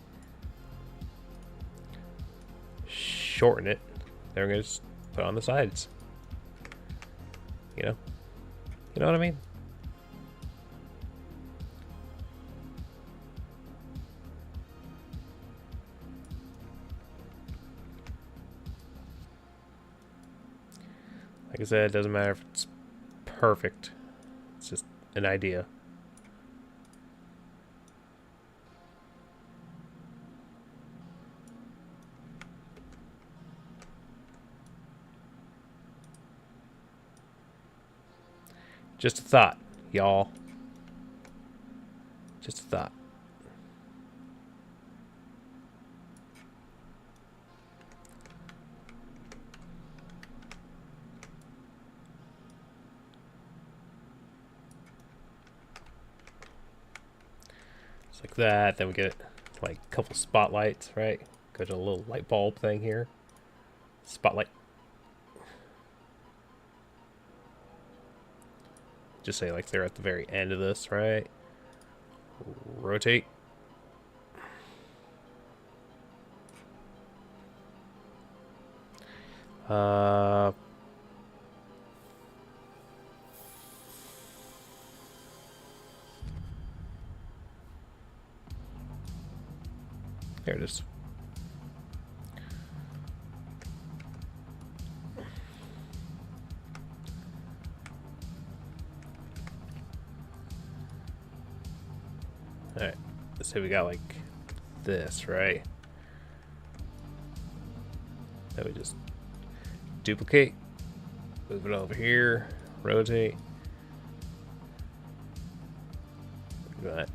Shorten it. Then we're gonna just put it on the sides. You know? You know what I mean? Like I said, it doesn't matter if it's perfect. It's just an idea. Just a thought, y'all. Just a thought. Just like that. Then we get like a couple spotlights, right? Go to a little light bulb thing here. Spotlight. Just say like they're at the very end of this, right? Rotate. There it is. Alright, let's say we got like this, right? Then we just duplicate, move it over here, rotate. Look at that.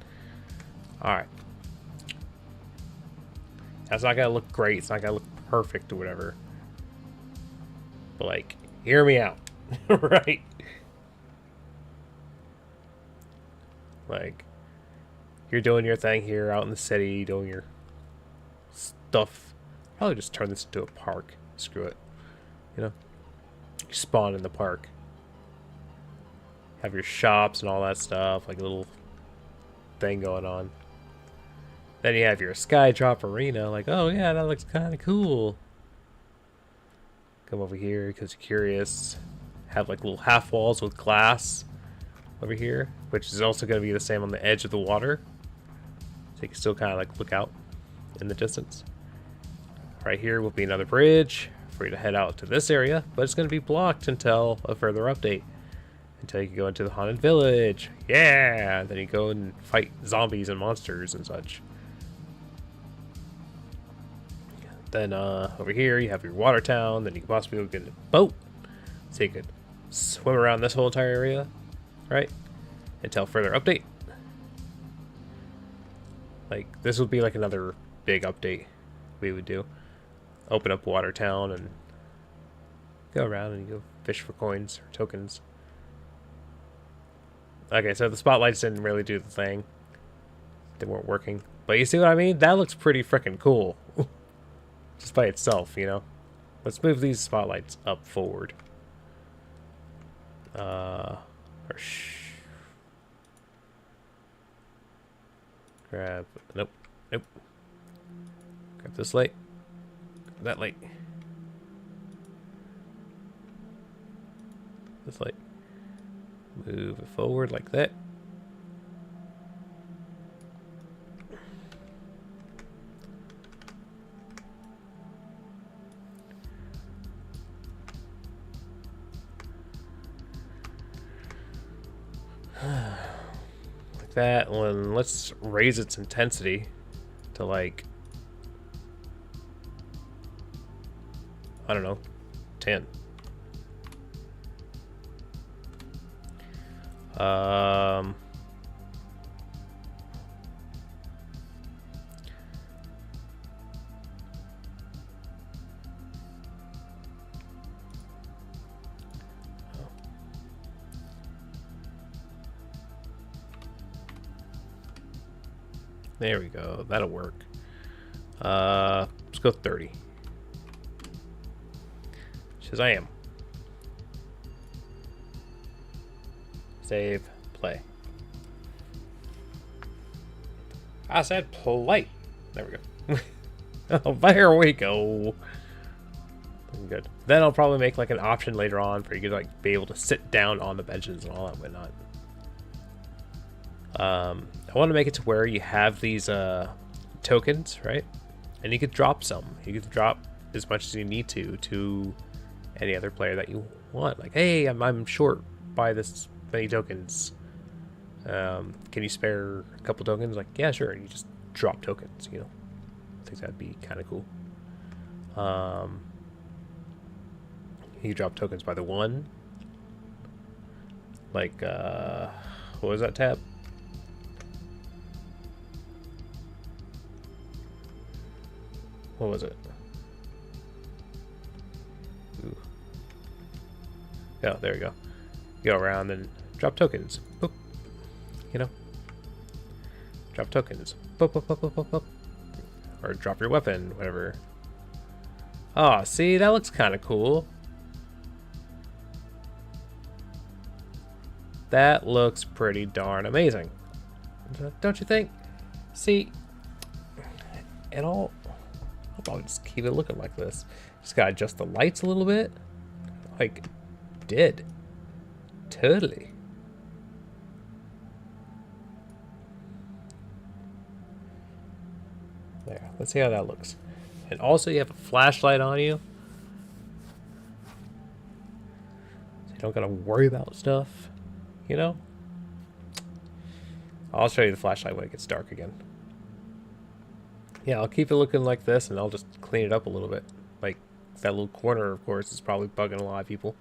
Alright. That's not gonna look great, it's not gonna look perfect or whatever. But like, hear me out, right? Like, you're doing your thing here out in the city, doing your stuff. Probably just turn this into a park. Screw it. You know? You spawn in the park. Have your shops and all that stuff, like a little thing going on. Then you have your SkyDrop arena, like, oh yeah, that looks kind of cool. Come over here because you're curious. Have like little half walls with glass over here, which is also going to be the same on the edge of the water. So you can still kind of like look out in the distance. Right here will be another bridge for you to head out to this area, but it's going to be blocked until a further update. Until you can go into the haunted village. Yeah! Then you go and fight zombies and monsters and such. Then over here you have your water town. Then you can possibly go get a boat. So you could swim around this whole entire area. Right? Until further update. Like, this would be like another big update we would do. Open up Watertown and go around and you go fish for coins or tokens. Okay, so the spotlights didn't really do the thing. They weren't working. But you see what I mean? That looks pretty freaking cool. Just by itself, you know? Let's move these spotlights up forward. Grab, nope. Grab this light. That light. This light. Move it forward like that. Like that. And let's raise its intensity to like, I don't know, 10. There we go. That'll work. Let's go 30. Shazam. Save. Play. I said play. There we go. Oh, there we go. Good. Then I'll probably make like an option later on for you to like be able to sit down on the benches and all that whatnot. I want to make it to where you have these tokens, right? And you could drop some. You could drop as much as you need to any other player that you want. Like, hey, I'm short by this many tokens. Can you spare a couple tokens? Like, yeah, sure. And you just drop tokens, you know. I think that'd be kind of cool. You drop tokens by the one. Like, what was that tab? What was it? Ooh. Yeah, there you go. Go around and drop tokens. Boop. You know? Drop tokens. Boop, boop, boop, boop, boop, boop. Or drop your weapon, whatever. Oh, see, that looks kind of cool. That looks pretty darn amazing. Don't you think? See, and I'll probably just keep it looking like this. Just gotta adjust the lights a little bit. Like, did. Totally. There, let's see how that looks. And also you have a flashlight on you. So you don't gotta worry about stuff, you know? I'll show you the flashlight when it gets dark again. Yeah, I'll keep it looking like this and I'll just clean it up a little bit. Like, that little corner, of course, is probably bugging a lot of people.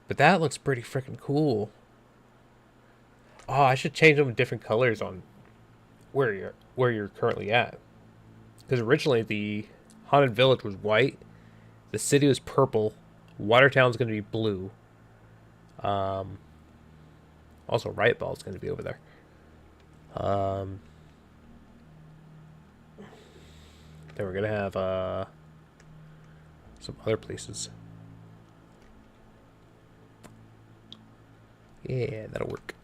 But that looks pretty freaking cool. Oh, I should change them to different colors on where you're currently at. Because originally the Haunted Village was white, the city was purple, Watertown's going to be blue. Also, Riot Ball's going to be over there. Then we're going to have some other places. Yeah, that'll work.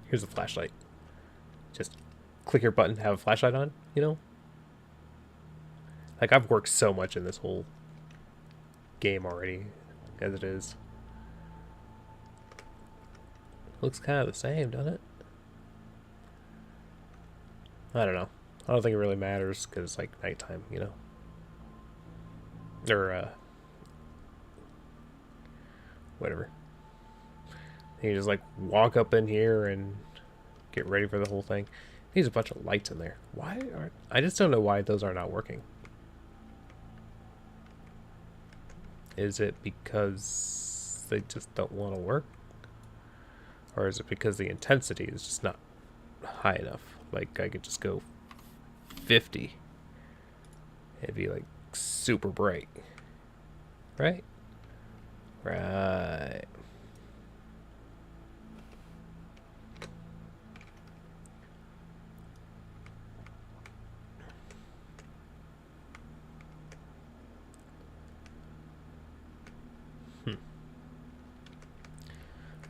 Here's a flashlight. Just click your button to have a flashlight on, you know? Like, I've worked so much in this whole game already, as it is. Looks kind of the same, doesn't it? I don't know. I don't think it really matters, because it's like nighttime, you know? Or, whatever. You just like walk up in here and get ready for the whole thing. There's a bunch of lights in there. Why aren't... I just don't know why those are not working. Is it because they just don't want to work? Or is it because the intensity is just not high enough? Like, I could just go 50. It'd be like super bright. Right? Right.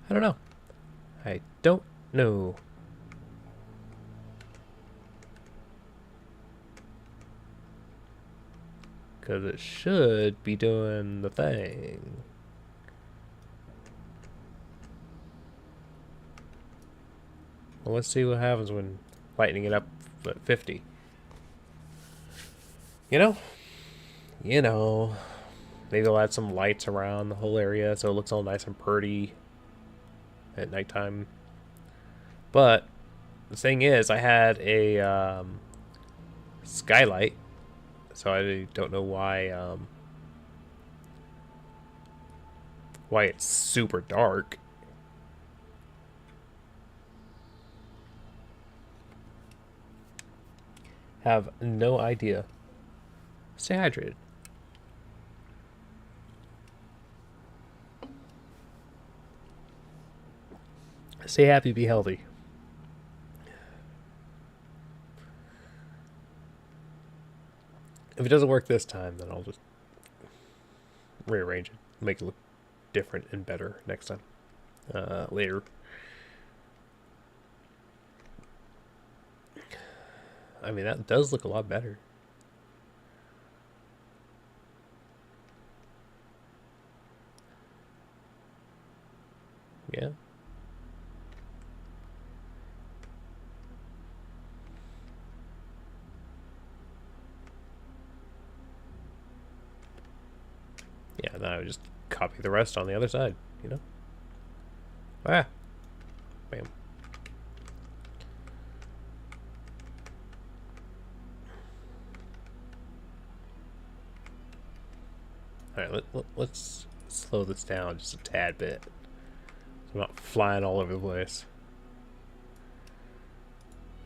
I don't know. I don't know. Because it should be doing the thing. Well, let's see what happens when lightening it up at 50. You know? You know. Maybe they'll add some lights around the whole area so it looks all nice and pretty at nighttime. But the thing is, I had a skylight, so I don't know why it's super dark. Have no idea. Stay hydrated. Stay happy, be healthy. If it doesn't work this time, then I'll just rearrange it, make it look different and better next time. Later. I mean, that does look a lot better. Yeah. Yeah, then I would just copy the rest on the other side, you know? Ah. Bam. Alright, let's slow this down just a tad bit. So I'm not flying all over the place.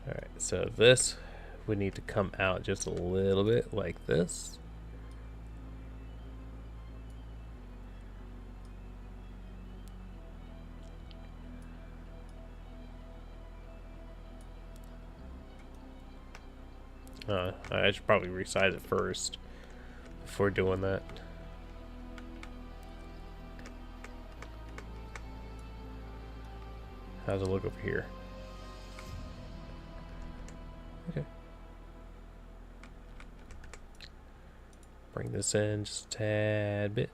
Alright, so this would need to come out just a little bit like this. I should probably resize it first before doing that. How's it look over here? Okay. Bring this in just a tad bit.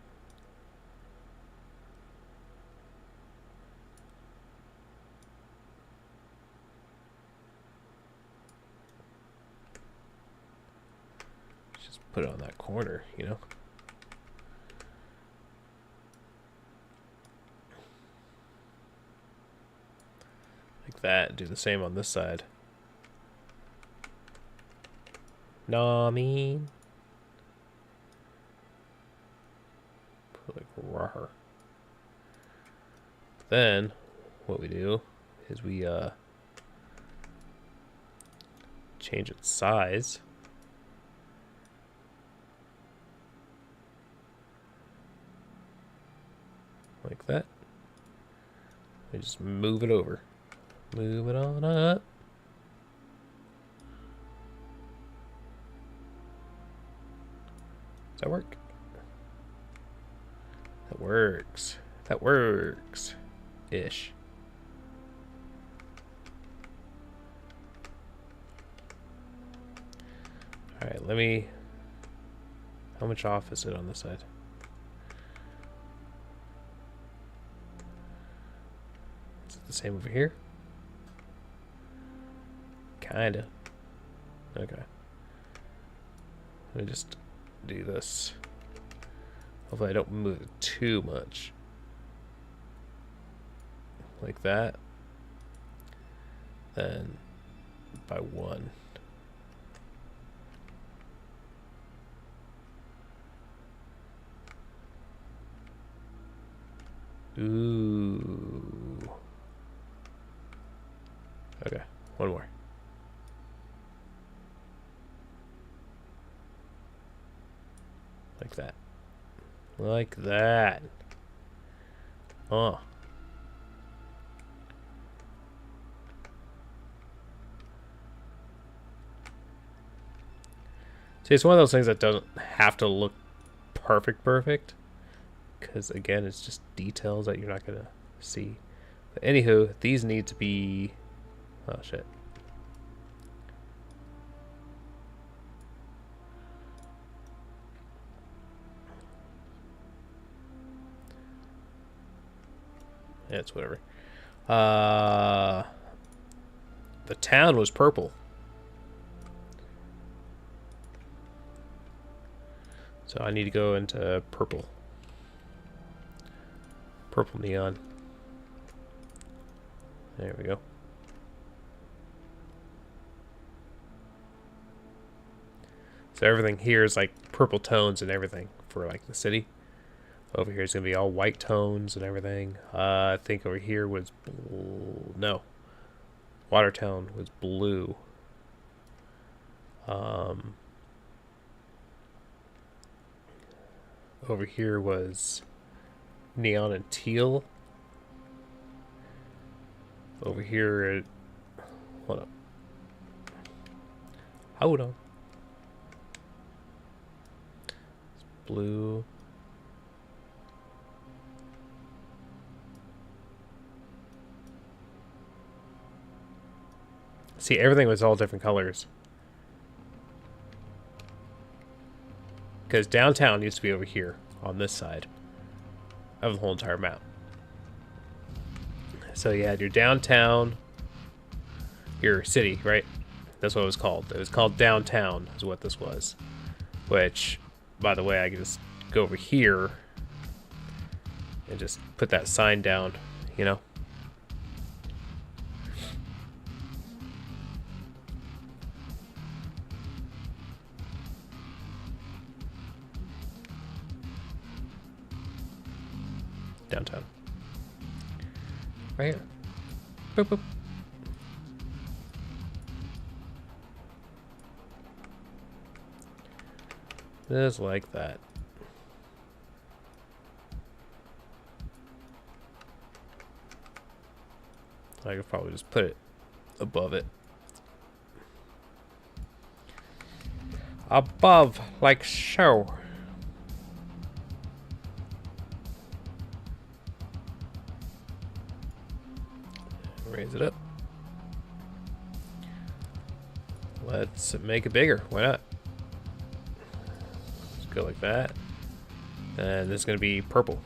Just put it on that corner, you know? Like that. Do the same on this side. Know I mean? Put like rawr. Then what we do is we change its size. Like that. We just move it over. Move it on up. Does that work? That works. That works. Ish. Alright, let me... How much off is it on this side? Is it the same over here? Kinda. Okay. Let me just do this. Hopefully I don't move it too much. Like that. Then by 1. Ooh. Okay, one more. Like that. Like that. Oh. See, it's one of those things that doesn't have to look perfect. Because, again, it's just details that you're not going to see. But anywho, these need to be... Oh, shit. Yeah, it's whatever. The town was purple. So I need to go into purple. Purple neon. There we go. So everything here is like purple tones and everything for like the city. Over here is going to be all white tones and everything. I think over here was no. Watertown was blue. Over here was neon and teal. Over here, hold up. Hold on. It's blue. See, everything was all different colors. Because downtown used to be over here, on this side of the whole entire map. So you had your downtown, your city, right? That's what it was called. It was called downtown, is what this was. Which, by the way, I can just go over here and just put that sign down, you know? downtown. Right here. Boop, boop. Just like that. I could probably just put it above it. Above, like so. Raise it up. Let's make it bigger. Why not? Let's go like that. And this is going to be purple.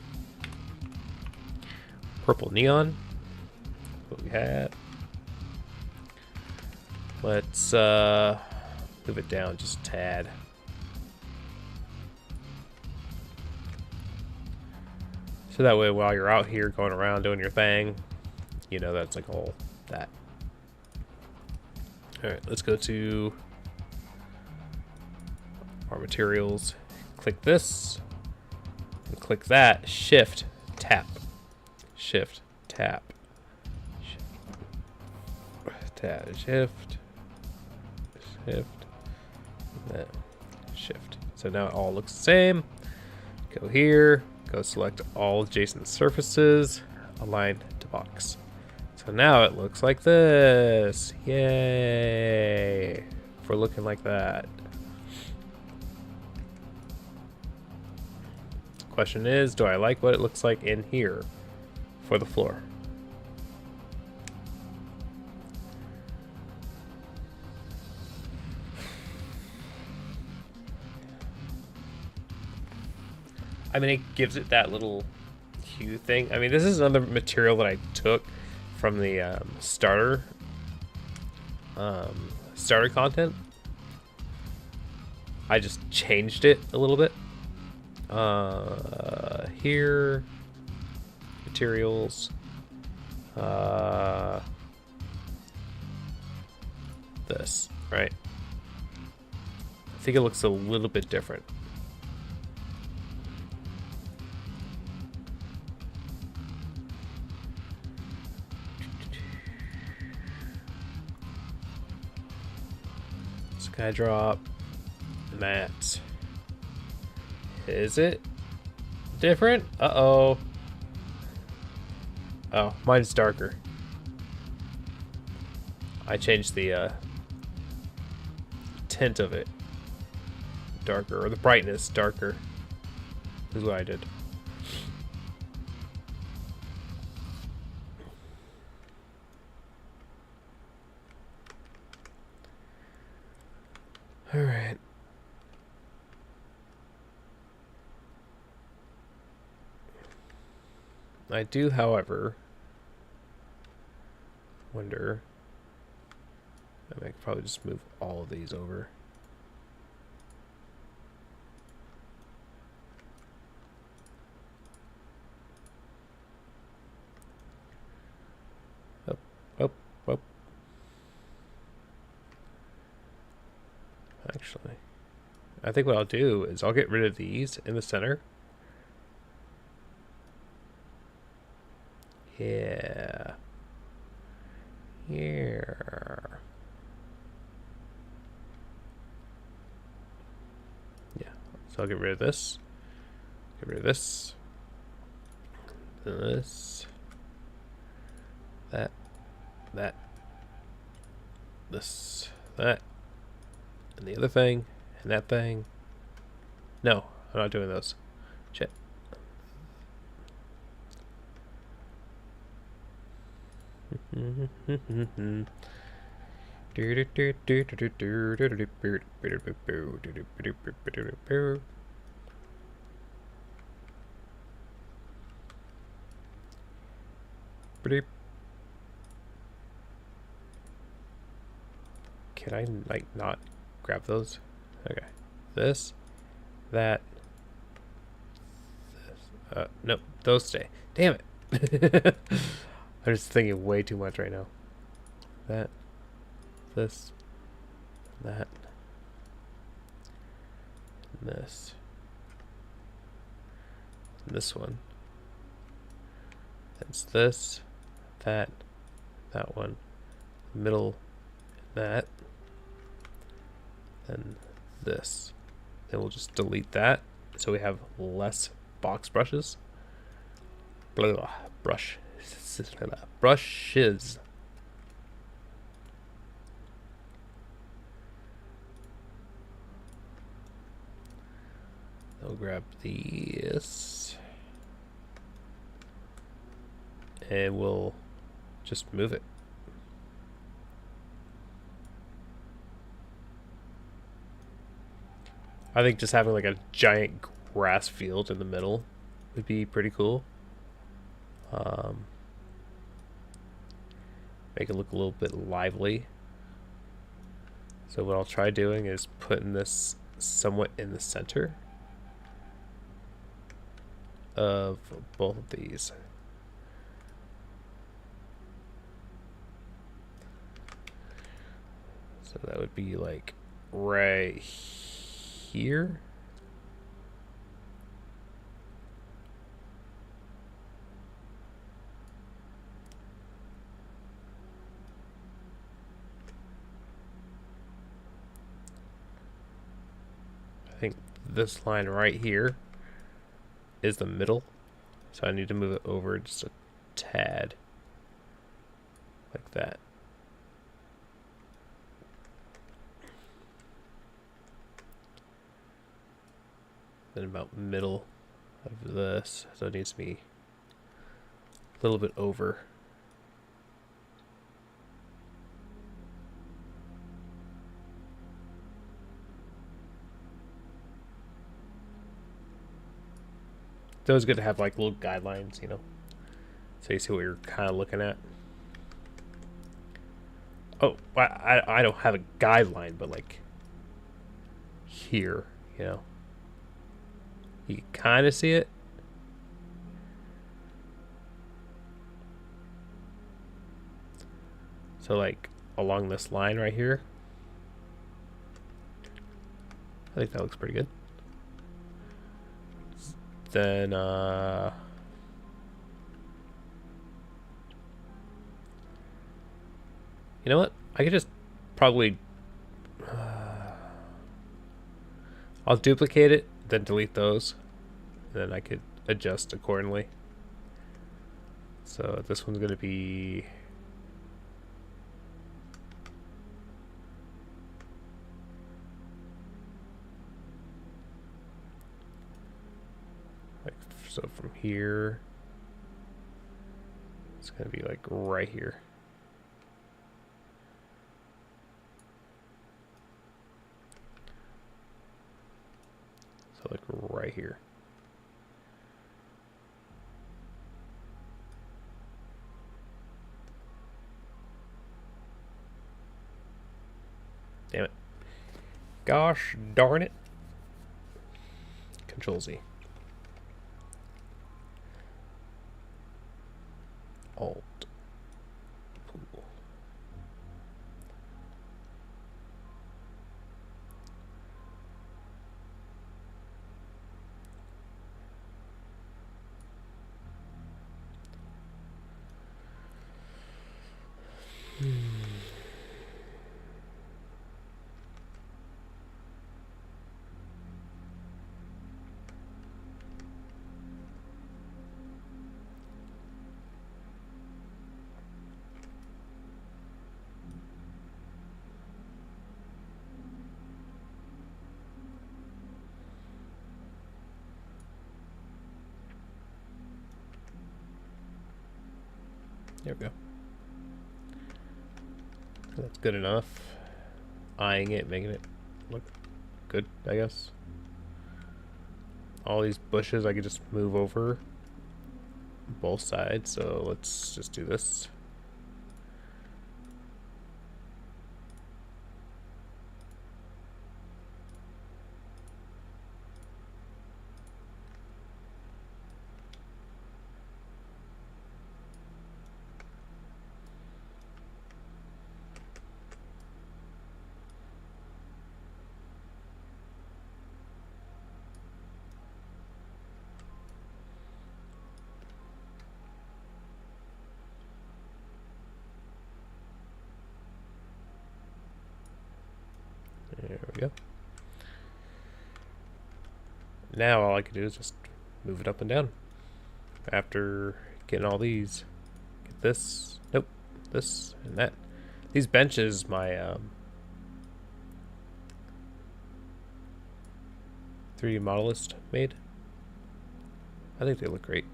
Purple neon. What we had. Let's move it down just a tad. So that way while you're out here going around doing your thing, you know that's like all that. Alright, let's go to our materials. Click this. And click that. Shift. Tap. Shift. Tap. Tab, shift, that, shift. So now it all looks the same. Go here, go select all adjacent surfaces, align to box. So now it looks like this. Yay! For looking like that. Question is, do I like what it looks like in here for the floor? I mean, it gives it that little hue thing. I mean, this is another material that I took from the starter content. I just changed it a little bit. Here, materials. This, right? I think it looks a little bit different. SkyDrop, matte. Is it different? Uh-oh. Oh, mine's darker. I changed the tint of it. Darker, or the brightness darker. Is what I did. All right. I do, however, wonder. I could probably just move all of these over. Up, up, up. Actually, I think what I'll do is I'll get rid of these in the center. Yeah. Here. Yeah. So I'll get rid of this. Get rid of this. This. That. That. This. That. And the other thing. And that thing. No, I'm not doing those. Shit. Can I like not grab those? Okay. This, that, this. Nope, those stay. Damn it. I'm just thinking way too much right now. That, this, that, this one. It's this, that one, middle, that, then this. Then we'll just delete that so we have less box brushes. Brushes. I'll grab this and we'll just move it. I think just having like a giant grass field in the middle would be pretty cool. Make it look a little bit lively. So what I'll try doing is putting this somewhat in the center of both of these. So that would be like right here. I think this line right here is the middle, so I need to move it over just a tad, like that. Then about middle of this, so it needs to be a little bit over. It's always good to have like little guidelines, you know, so you see what you're kind of looking at. Oh, I don't have a guideline, but like here, you know, you can kind of see it. So like along this line right here, I think that looks pretty good. Then you know what? I could just probably I'll duplicate it, then delete those, and then I could adjust accordingly. So this one's gonna be like, so from here, it's gonna be like right here. So like right here. Damn it. Gosh darn it. Control Z. Alt. Pool. There we go. That's good enough. Eyeing it, making it look good, I guess. All these bushes I could just move over both sides, so let's just do this. There we go. Now all I can do is just move it up and down. After getting all these. Get this. Nope. This and that. These benches my 3D modelist made. I think they look great.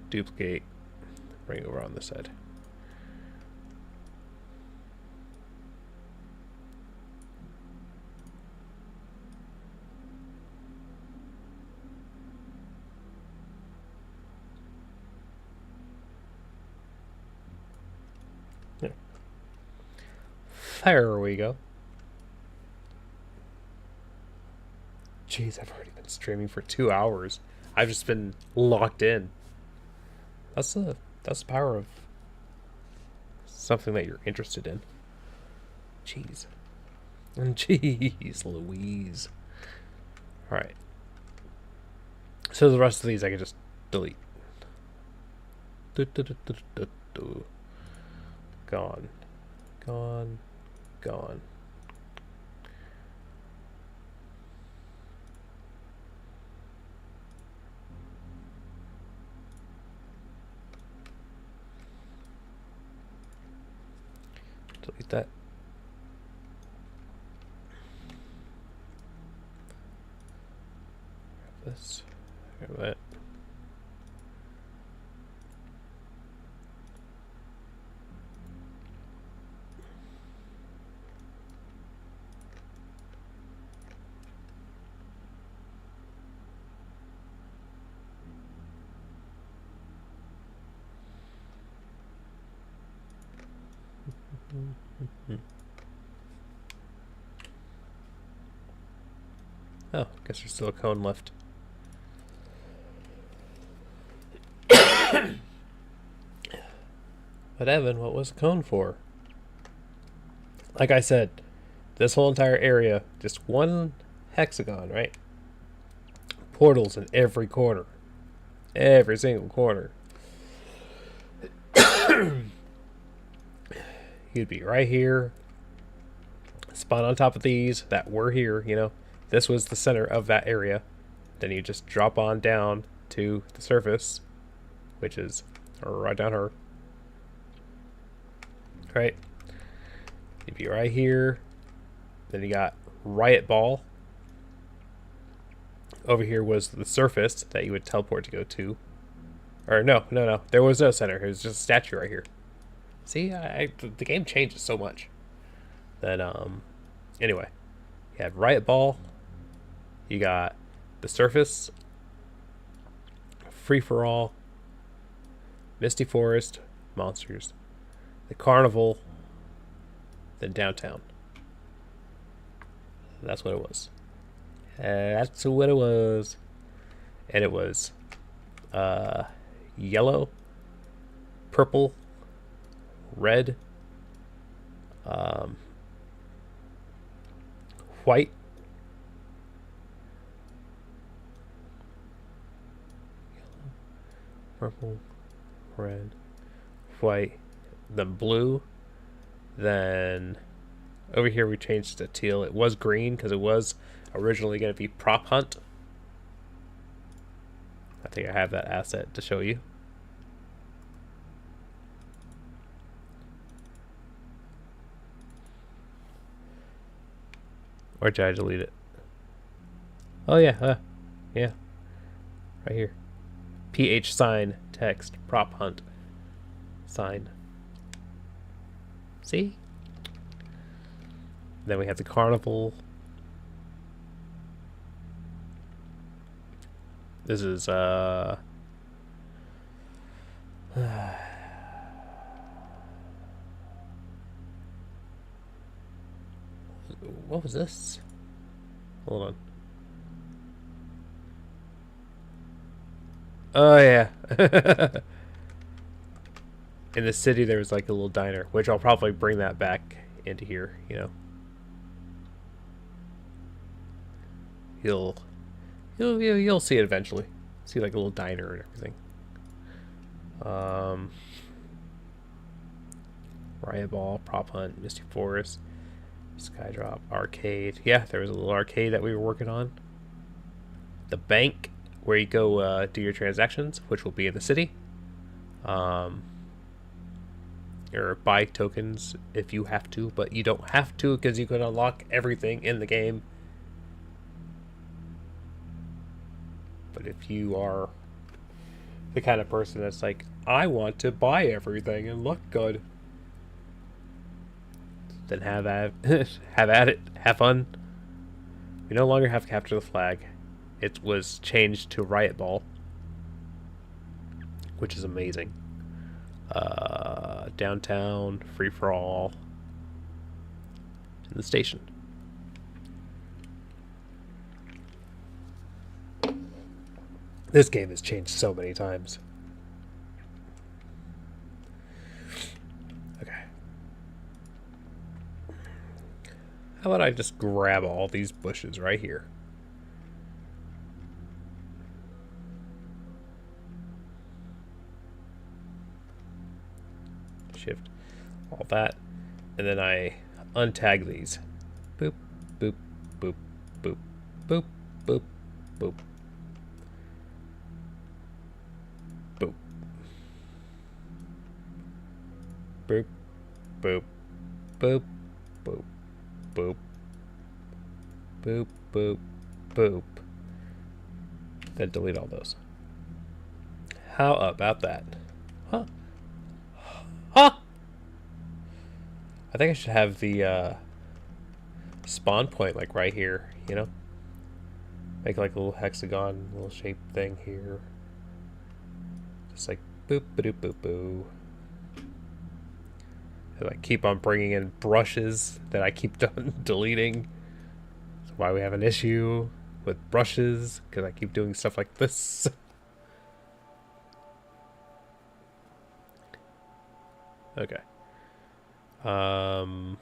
Duplicate. Bring it over on this side. There we go. Jeez, I've already been streaming for 2 hours. I've just been locked in. That's the power of something that you're interested in. Jeez. And jeez Louise. Alright. So the rest of these I can just delete. Gone. Gone. Gone. Delete that. Grab this. Grab that. Oh, guess there's still a cone left. But Evan, what was the cone for? Like I said, this whole entire area, just one hexagon, right? Portals in every corner. Every single corner. You'd be right here, spawn on top of these that were here, you know. This was the center of that area. Then you just drop on down to the surface, which is right down here. Right? You'd be right here. Then you got Riot Ball. Over here was the surface that you would teleport to go to. Or no. There was no center. It was just a statue right here. See, the game changes so much. That, anyway. You had Riot Ball. You got the surface. Free-for-all. Misty Forest. Monsters. The Carnival. Then Downtown. That's what it was. That's what it was. And it was yellow, purple, red, white, purple, red, white, then blue, then over here we changed to teal. It was green because it was originally going to be prop hunt. I think I have that asset to show you. Or did I delete it? Oh yeah, yeah. Right here. PH sign text prop hunt sign. See? Then we have the carnival. This is what was this? Hold on. Oh yeah. In the city there was like a little diner, which I'll probably bring that back into here, you know. You'll see it eventually. See like a little diner and everything. Riot Ball, Prop Hunt, Misty Forest, SkyDrop, Arcade. Yeah, there was a little arcade that we were working on. The bank, where you go do your transactions, which will be in the city. Or buy tokens if you have to, but you don't have to because you can unlock everything in the game. But if you are the kind of person that's like, I want to buy everything and look good, then have at it, have fun. We no longer have Capture the Flag. It was changed to Riot Ball, which is amazing. Downtown, free for all, in the station. This game has changed so many times. Okay. How about I just grab all these bushes right here? Shift all that, and then I untag these. Boop, boop, boop, boop, boop, boop, boop, boop, boop, boop, boop, boop, boop, boop, boop, boop. Then delete all those. How about that? Huh? Huh? I think I should have the spawn point like right here, you know? Make like a little hexagon, little shape thing here. Just like boop, ba-doop, boop, boo. And like keep on bringing in brushes that I keep deleting. That's why we have an issue with brushes, because I keep doing stuff like this. Okay. Number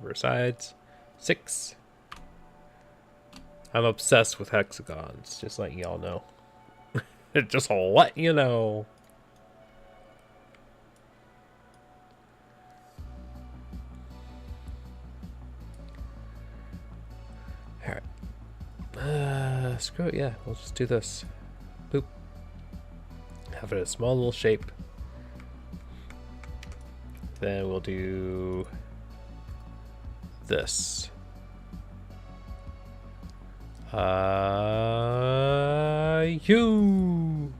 of sides, 6. I'm obsessed with hexagons, just letting y'all know. Just let you know. Alright. Screw it, yeah, we'll just do this. Boop. Have it a small little shape. Then we'll do this. You.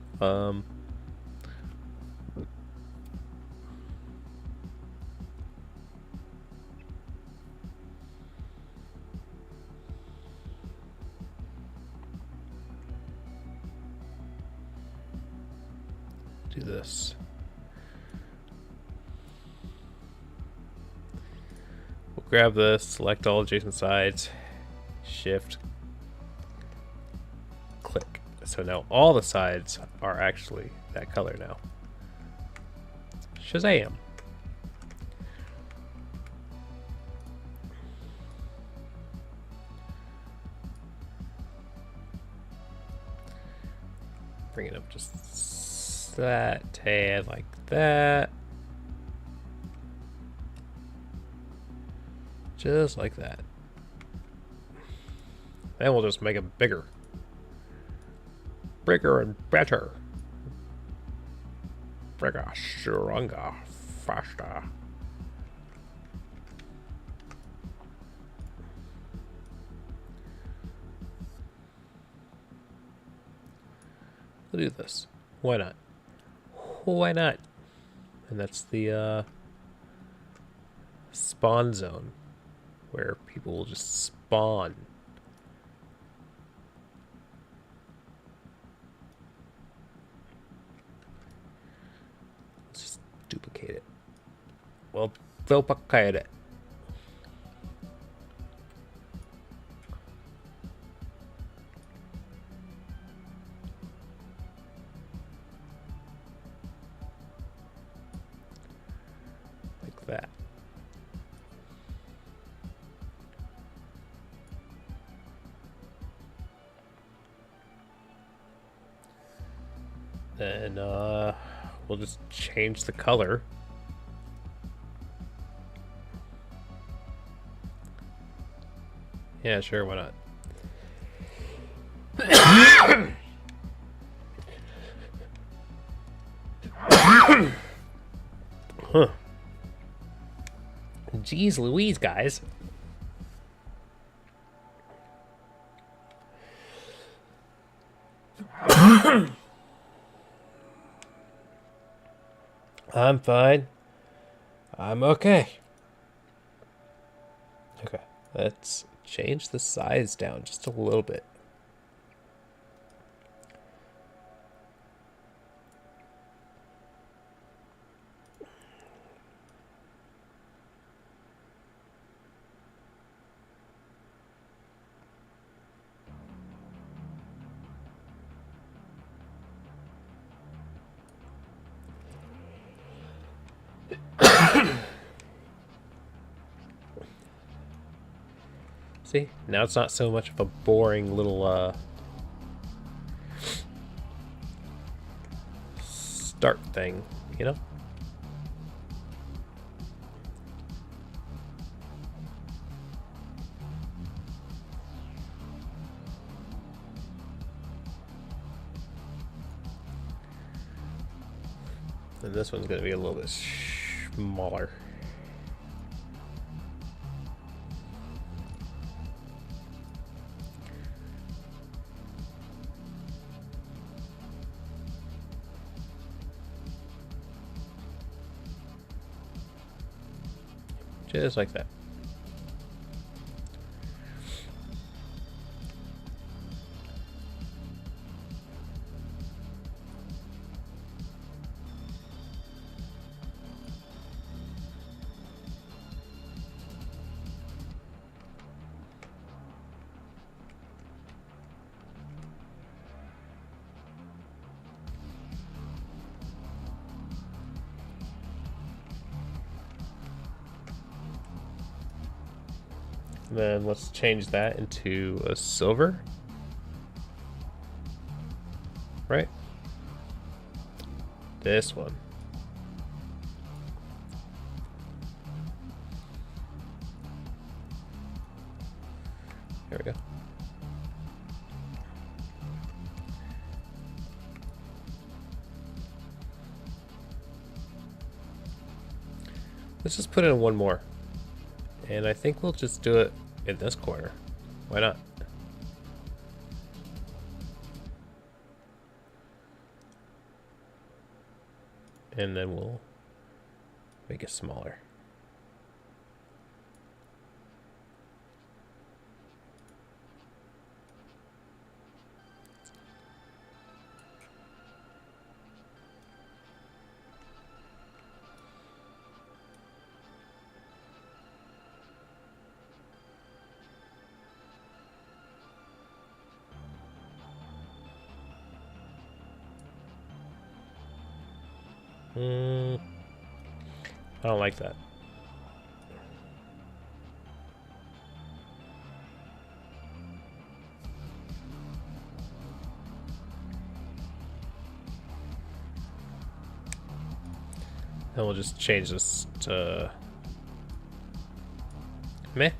Do this. We'll grab this, select all adjacent sides, shift, click. So now all the sides are actually that color now. Shazam! Bring it up just that tad like that. Just like that. Then we'll just make it bigger. Bigger and better. Bigger, stronger, faster. We'll do this. Why not? Why not? And that's the spawn zone, where people will just spawn. Let's just duplicate it. Well, duplicate it. Like that. Then we'll just change the color. Yeah, sure, why not? Huh. Jeez Louise, guys. I'm fine. I'm okay. Okay, let's change the size down just a little bit. See, now it's not so much of a boring little start thing, you know? And this one's gonna be a little bit smaller. Just like that. Then let's change that into a silver. Right? This one. There we go. Let's just put in one more. And I think we'll just do it in this corner. Why not? And then we'll make it smaller. I don't like that. Then we'll just change this to meh.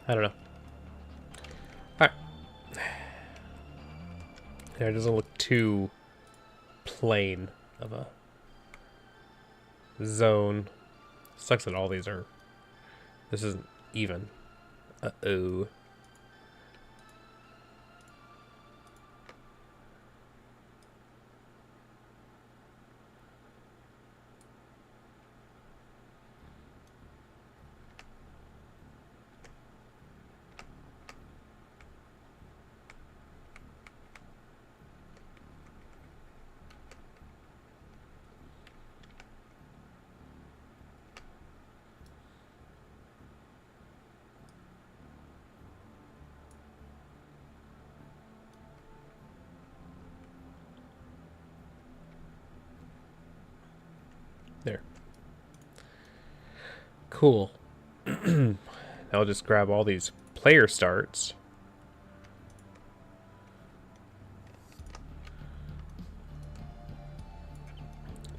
I don't know. Alright. There, it doesn't look too plain of a zone. Sucks that all these are This isn't even. Uh-oh. There. Cool. I'll just grab all these player starts.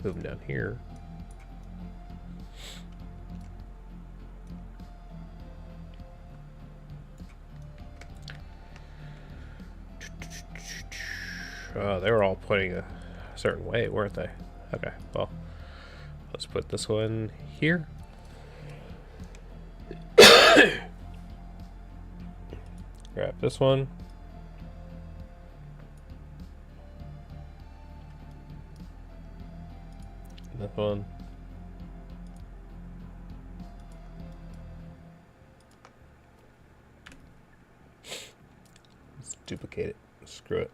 Move them down here. Oh, they were all pointing a certain way, weren't they? Okay, well, let's put this one here. Grab this one. This one. Let's duplicate it. Screw it.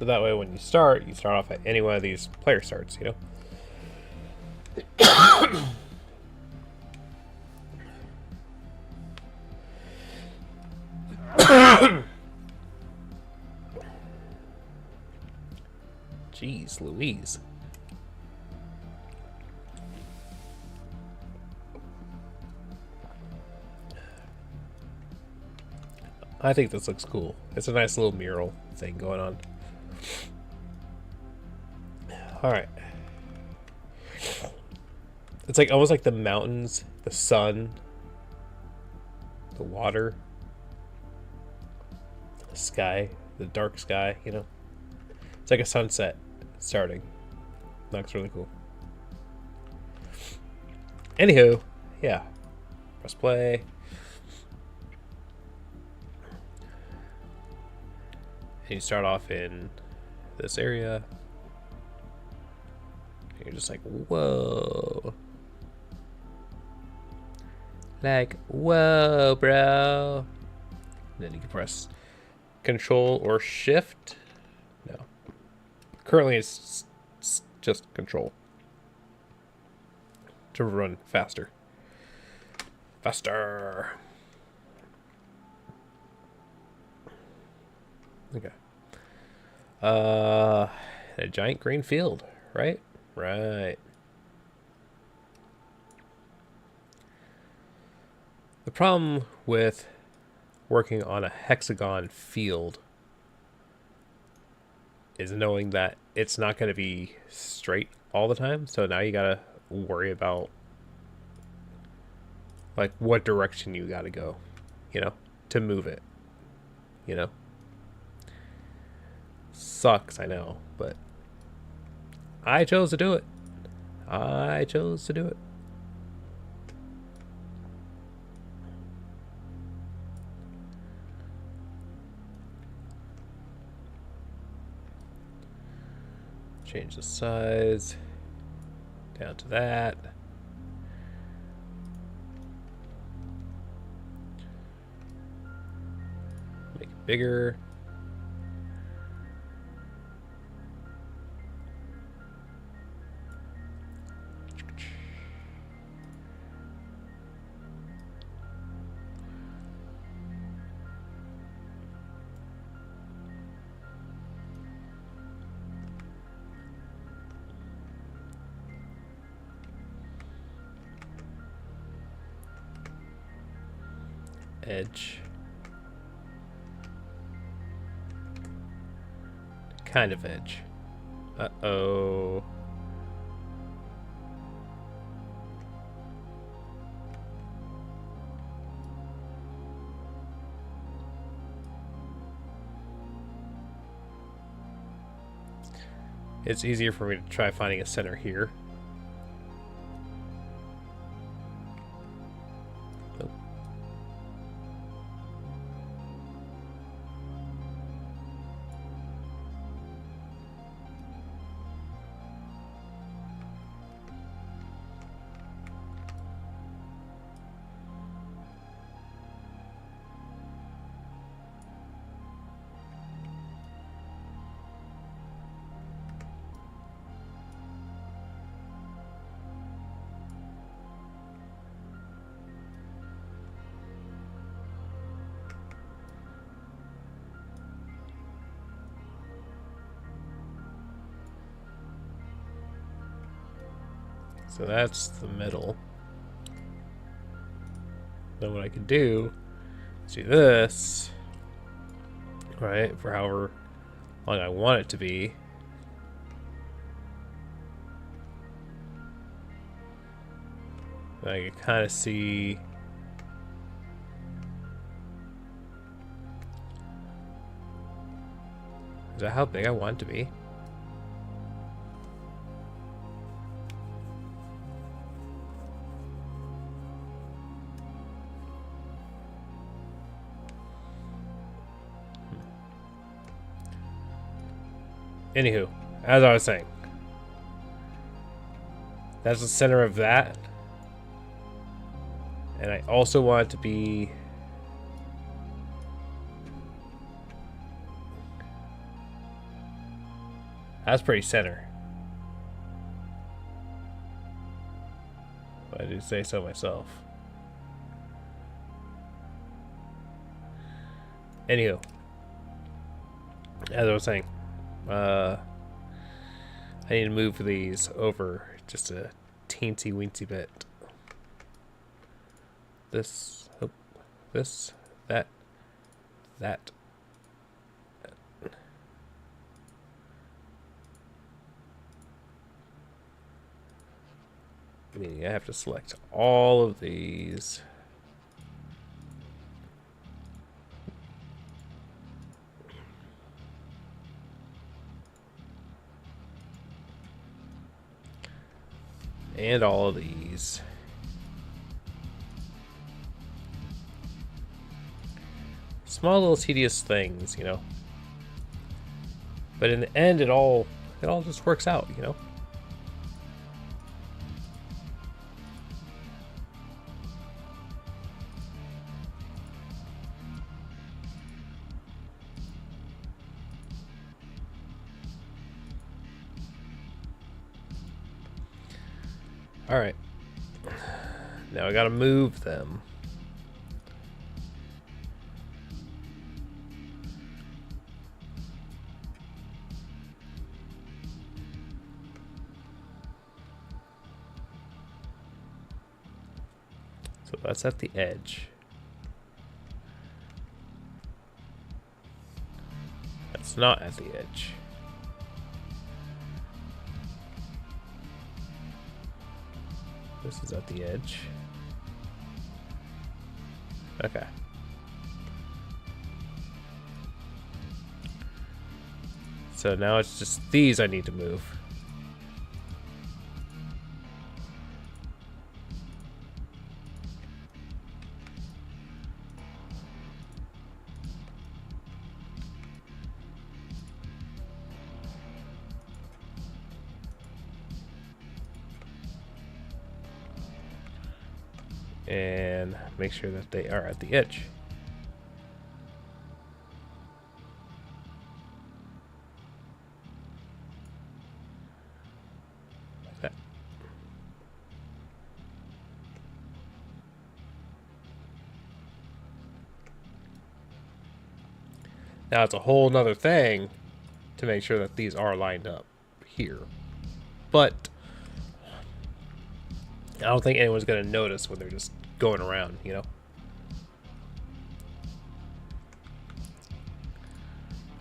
So that way when you start off at any one of these player starts, you know? Jeez Louise. I think this looks cool. It's a nice little mural thing going on. Alright. It's like almost like the mountains, the sun, the water, the sky, the dark sky, you know? It's like a sunset starting. That looks really cool. Anywho, yeah. Press play. And you start off in this area. And you're just like, whoa. Like, whoa, bro. And then you can press Control or Shift. No. Currently it's just Control. To run faster. Faster. Okay. A giant green field, right? Right. The problem with working on a hexagon field is knowing that it's not going to be straight all the time. So now you got to worry about like what direction you got to go, you know, to move it, you know. Sucks, I know, but I chose to do it. I chose to do it. Change the size down to that. Make it bigger. edge. Kind of edge. Uh-oh. It's easier for me to try finding a center here. Oh. So that's the middle. Then what I can do is do this, right, for however long I want it to be. And I can kind of see is that how big I want it to be? Anywho, as I was saying, that's the center of that. And I also want it to be that's pretty center. If I do say so myself. Anywho, as I was saying, I need to move these over just a teensy weensy bit. This, oh, this, that. Meaning I have to select all of these. And all of these. Small little tedious things, you know. But in the end it all just works out, you know. Alright. Now I gotta move them. So that's at the edge. That's not at the edge. This is at the edge. Okay. So now it's just these I need to move. And make sure that they are at the edge. Like that. Now it's a whole nother thing to make sure that these are lined up here. But I don't think anyone's going to notice when they're just going around, you know?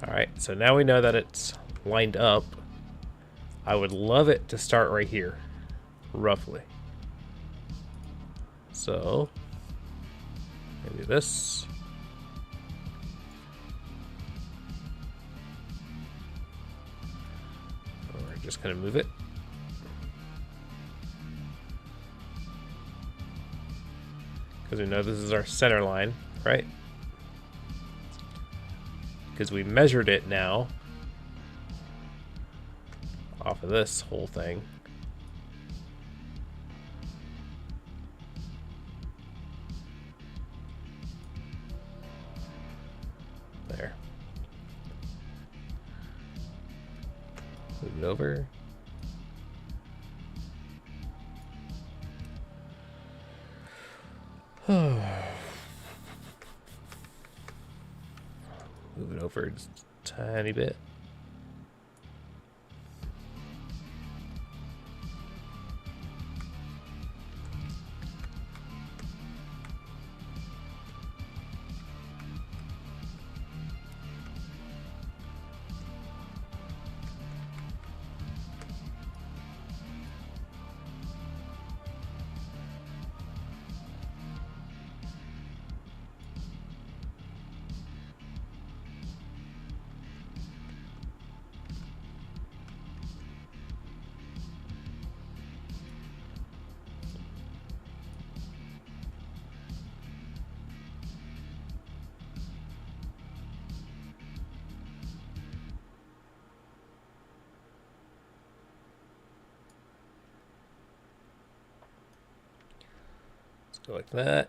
Alright, so now we know that it's lined up. I would love it to start right here, roughly. So, maybe this. Or just kind of move it. Because we know this is our center line, right? Because we measured it now off of this whole thing. There. Move it over. Move it over just a tiny bit. Go like that.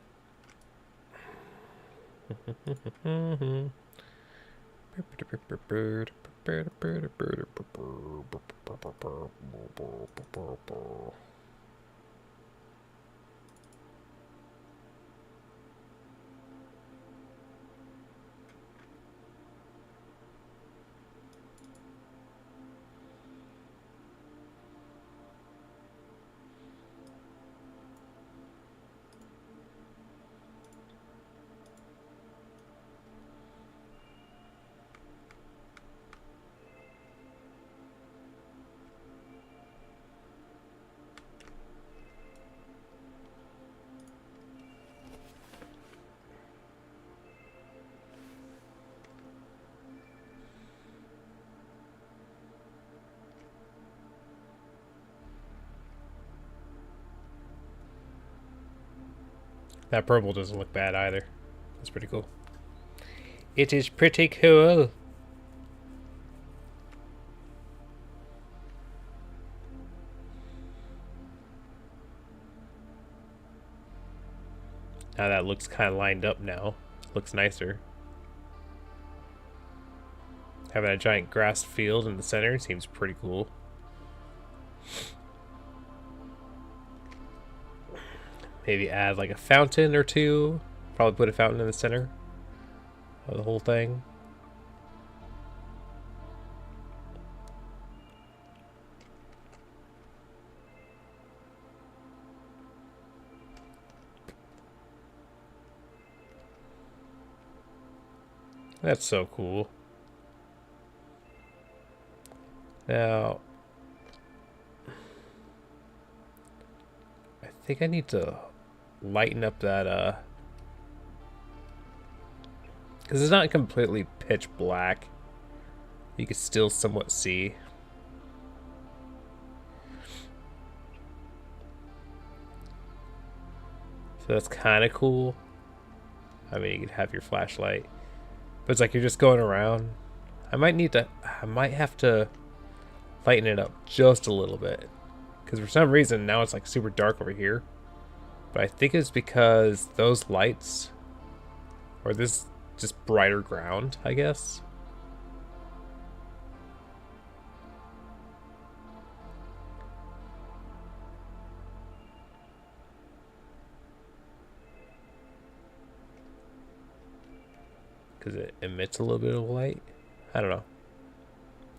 That purple doesn't look bad either. That's pretty cool. It is pretty cool. Now that looks kind of lined up now. Looks nicer. Having a giant grass field in the center seems pretty cool. Maybe add like a fountain or two. Probably put a fountain in the center of the whole thing. That's so cool. Now, I think I need to lighten up that, because it's not completely pitch black. You can still somewhat see. So that's kind of cool. I mean, you could have your flashlight, but it's like you're just going around. I might have to lighten it up just a little bit, because for some reason now it's like super dark over here. But I think it's because those lights, or this just brighter ground, I guess. Because it emits a little bit of light. I don't know.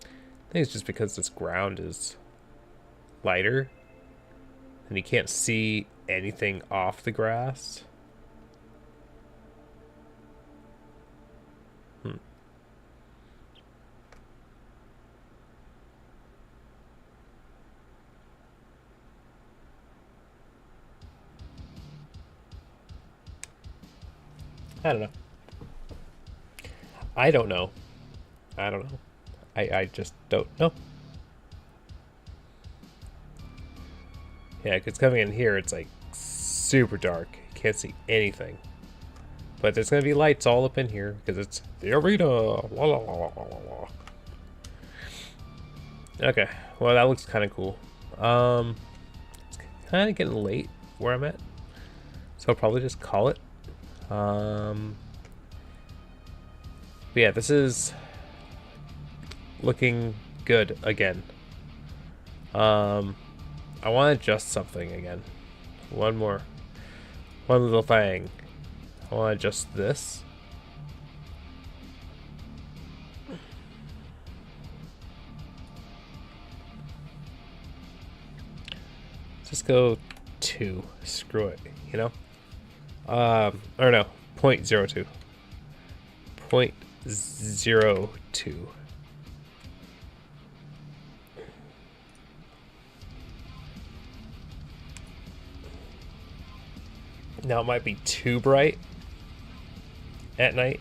I think it's just because this ground is lighter and you can't see anything off the grass. I don't know. I don't know. I don't know. I just don't know. Yeah, because coming in here, it's like super dark. You can't see anything. But there's going to be lights all up in here because it's the arena. La, la, la, la, la, la. Okay, well, that looks kind of cool. It's kind of getting late where I'm at, so I'll probably just call it. But yeah, this is looking good again. I want to adjust something again. One little thing. I want to adjust this. Just go 2. Screw it, you know? Or no, 0.02. 0.02. Now it might be too bright at night.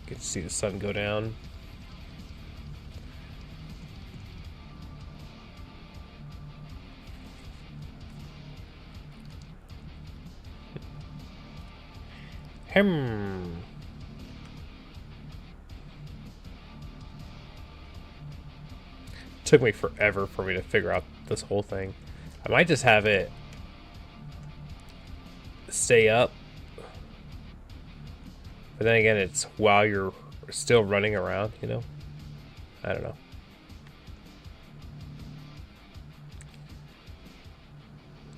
You can see the sun go down. Took me forever for me to figure out this whole thing. I might just have it stay up. But then again, it's while you're still running around, you know? I don't know.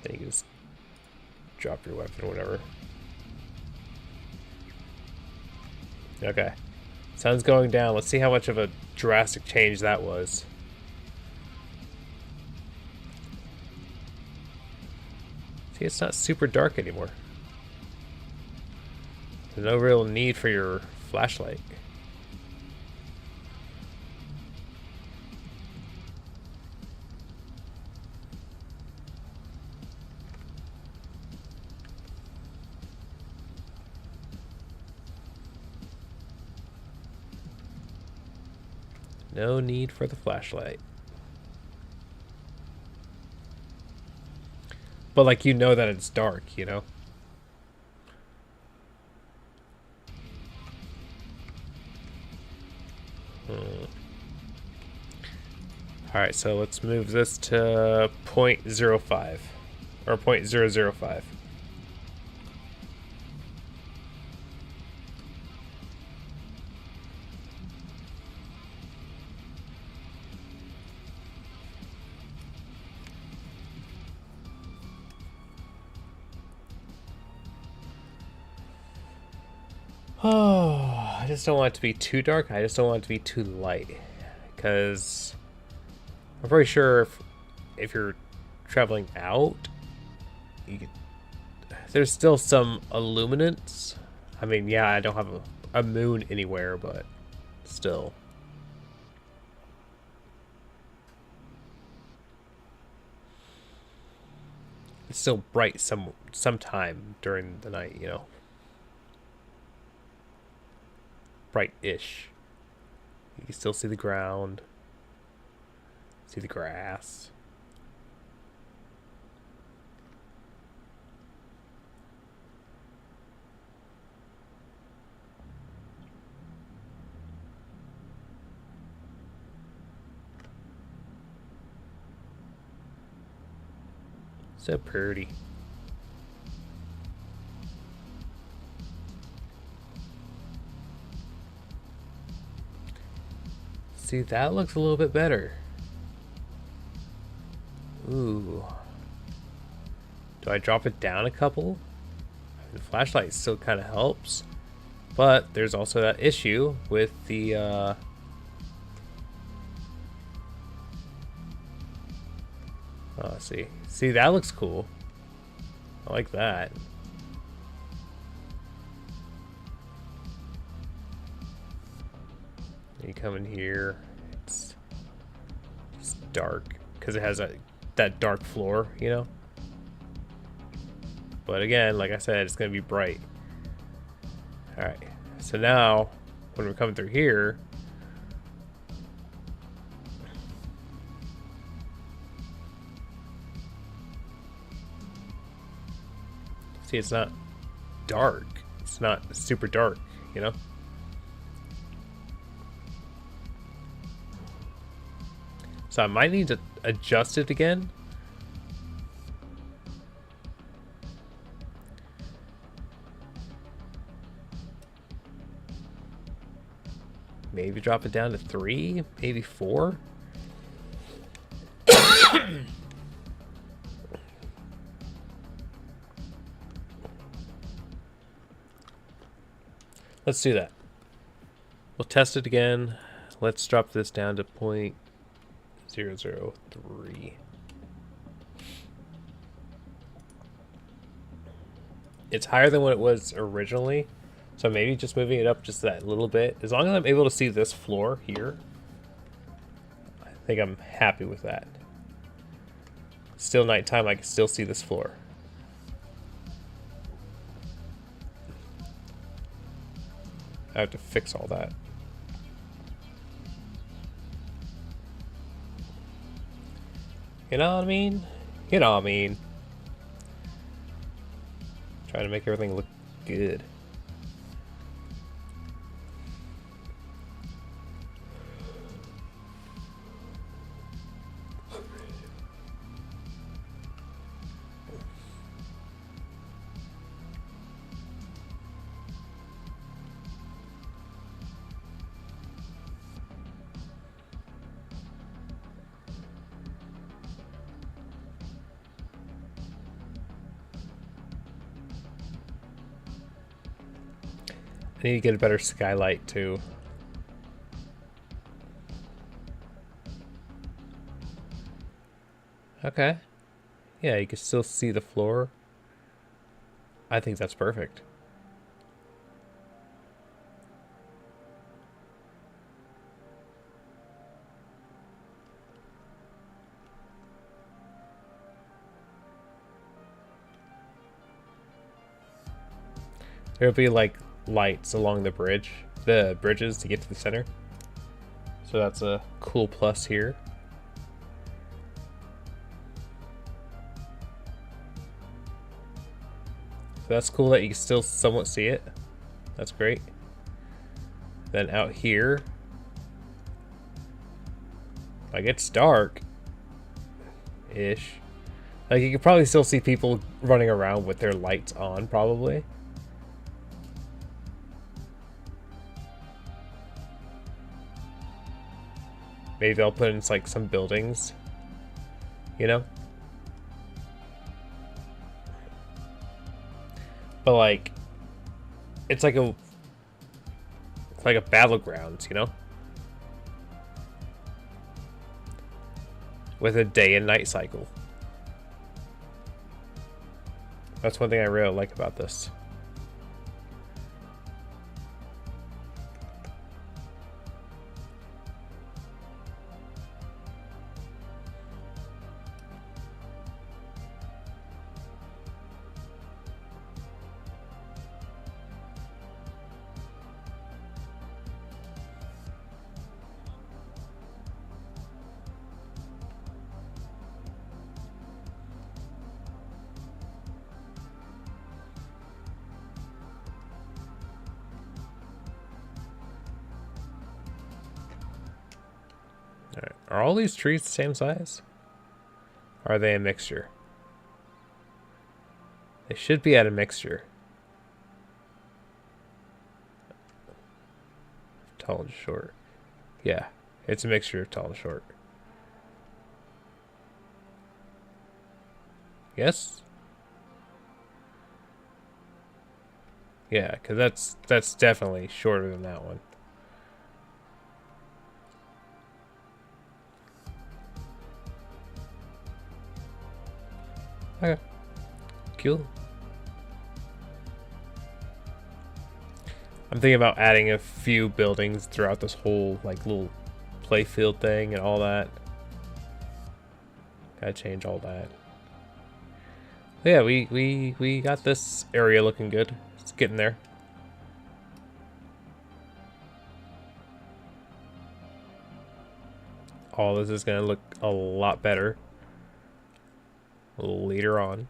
Then you can just drop your weapon or whatever. Okay. Sun's going down. Let's see how much of a drastic change that was. See, it's not super dark anymore. There's no real need for your flashlight. No need for the flashlight. But like, you know that it's dark, you know? Alright, so let's move this to 0.05 or 0.005. Oh, I just don't want it to be too dark. I just don't want it to be too light, because I'm pretty sure if you're traveling out, there's still some illuminance. I mean, yeah, I don't have a moon anywhere, but still. It's still bright sometime during the night, you know. Bright-ish. You can still see the ground, see the grass. So pretty. See, that looks a little bit better. Ooh. Do I drop it down a couple? The flashlight still kind of helps. But there's also that issue with the... Oh, see. See, that looks cool. I like that. You come in here, it's dark because it has that dark floor, you know. But again, like I said, it's gonna be bright. All right, so now when we're coming through here, see, it's not dark. It's not super dark, you know. So I might need to adjust it again. Maybe drop it down to 3, maybe 4. Let's do that. We'll test it again. Let's drop this down to 0.003. It's higher than what it was originally, so maybe just moving it up just that little bit. As long as I'm able to see this floor here, I think I'm happy with that. Still nighttime, I can still see this floor. I have to fix all that. You know what I mean? You know what I mean. Trying to make everything look good. I need to get a better skylight too. Okay. Yeah, you can still see the floor. I think that's perfect. There'll be like lights along the bridges to get to the center. So that's a cool plus here. So that's cool that you can still somewhat see it. That's great. Then out here, like it's dark-ish. Like you can probably still see people running around with their lights on, probably. Maybe they'll put in like some buildings, you know? But like, it's like a battlegrounds, you know? With a day and night cycle. That's one thing I really like about this. Alright, are all these trees the same size? Or are they a mixture? They should be at a mixture. Tall and short. Yeah, it's a mixture of tall and short. Yes? Yeah, because that's definitely shorter than that one. Okay. Cool. I'm thinking about adding a few buildings throughout this whole like little playfield thing and all that. Gotta change all that. Yeah, we got this area looking good. It's getting there. All this is gonna look a lot better later on.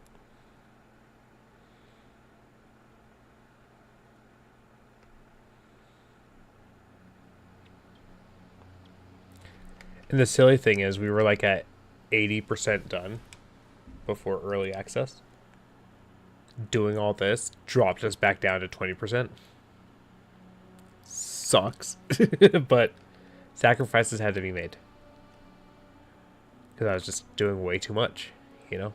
And the silly thing is, we were like at 80% done before early access. Doing all this dropped us back down to 20%. Sucks. But sacrifices had to be made. Because I was just doing way too much, you know?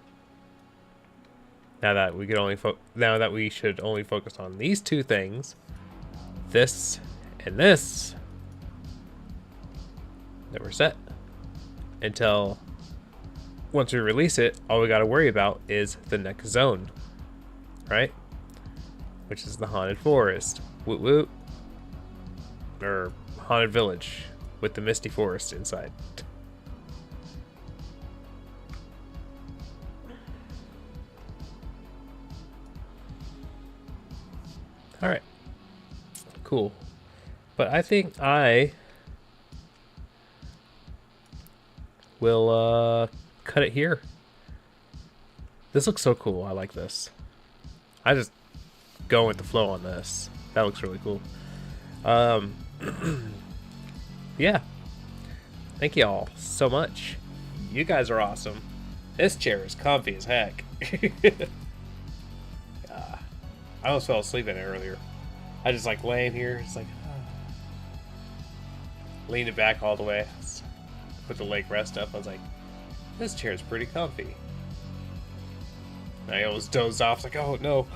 Now that we could only now that we should only focus on these two things, this and this, then we're set. Until once we release it, all we got to worry about is the next zone, right? Which is the haunted forest, woot woot, or haunted village with the misty forest inside. All right, cool. But I think I will cut it here. This looks so cool. I like this. I just go with the flow on this. That looks really cool. Yeah. Thank you all so much. You guys are awesome. This chair is comfy as heck. I almost fell asleep in it earlier. I just like laying here, just like leaned it back all the way. Put the leg rest up. I was like, this chair is pretty comfy. And I almost dozed off. Like, oh no.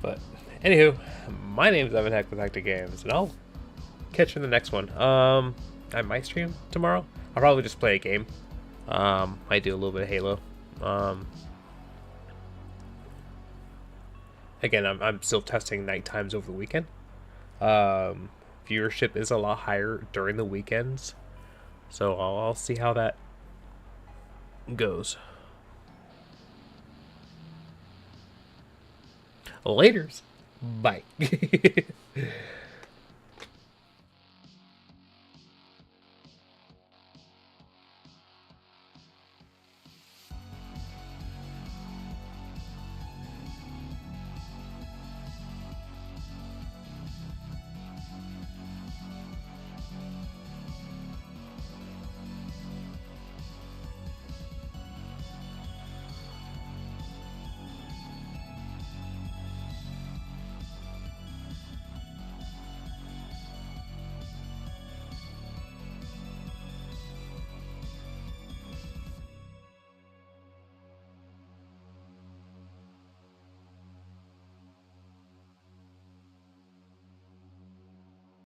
But anywho, my name is Evan Heck with Hecktic Games, and I'll catch you in the next one. I might stream tomorrow. I'll probably just play a game. Might do a little bit of Halo. Again, I'm still testing night times over the weekend. Viewership is a lot higher during the weekends, so I'll see how that goes. Laters. Bye.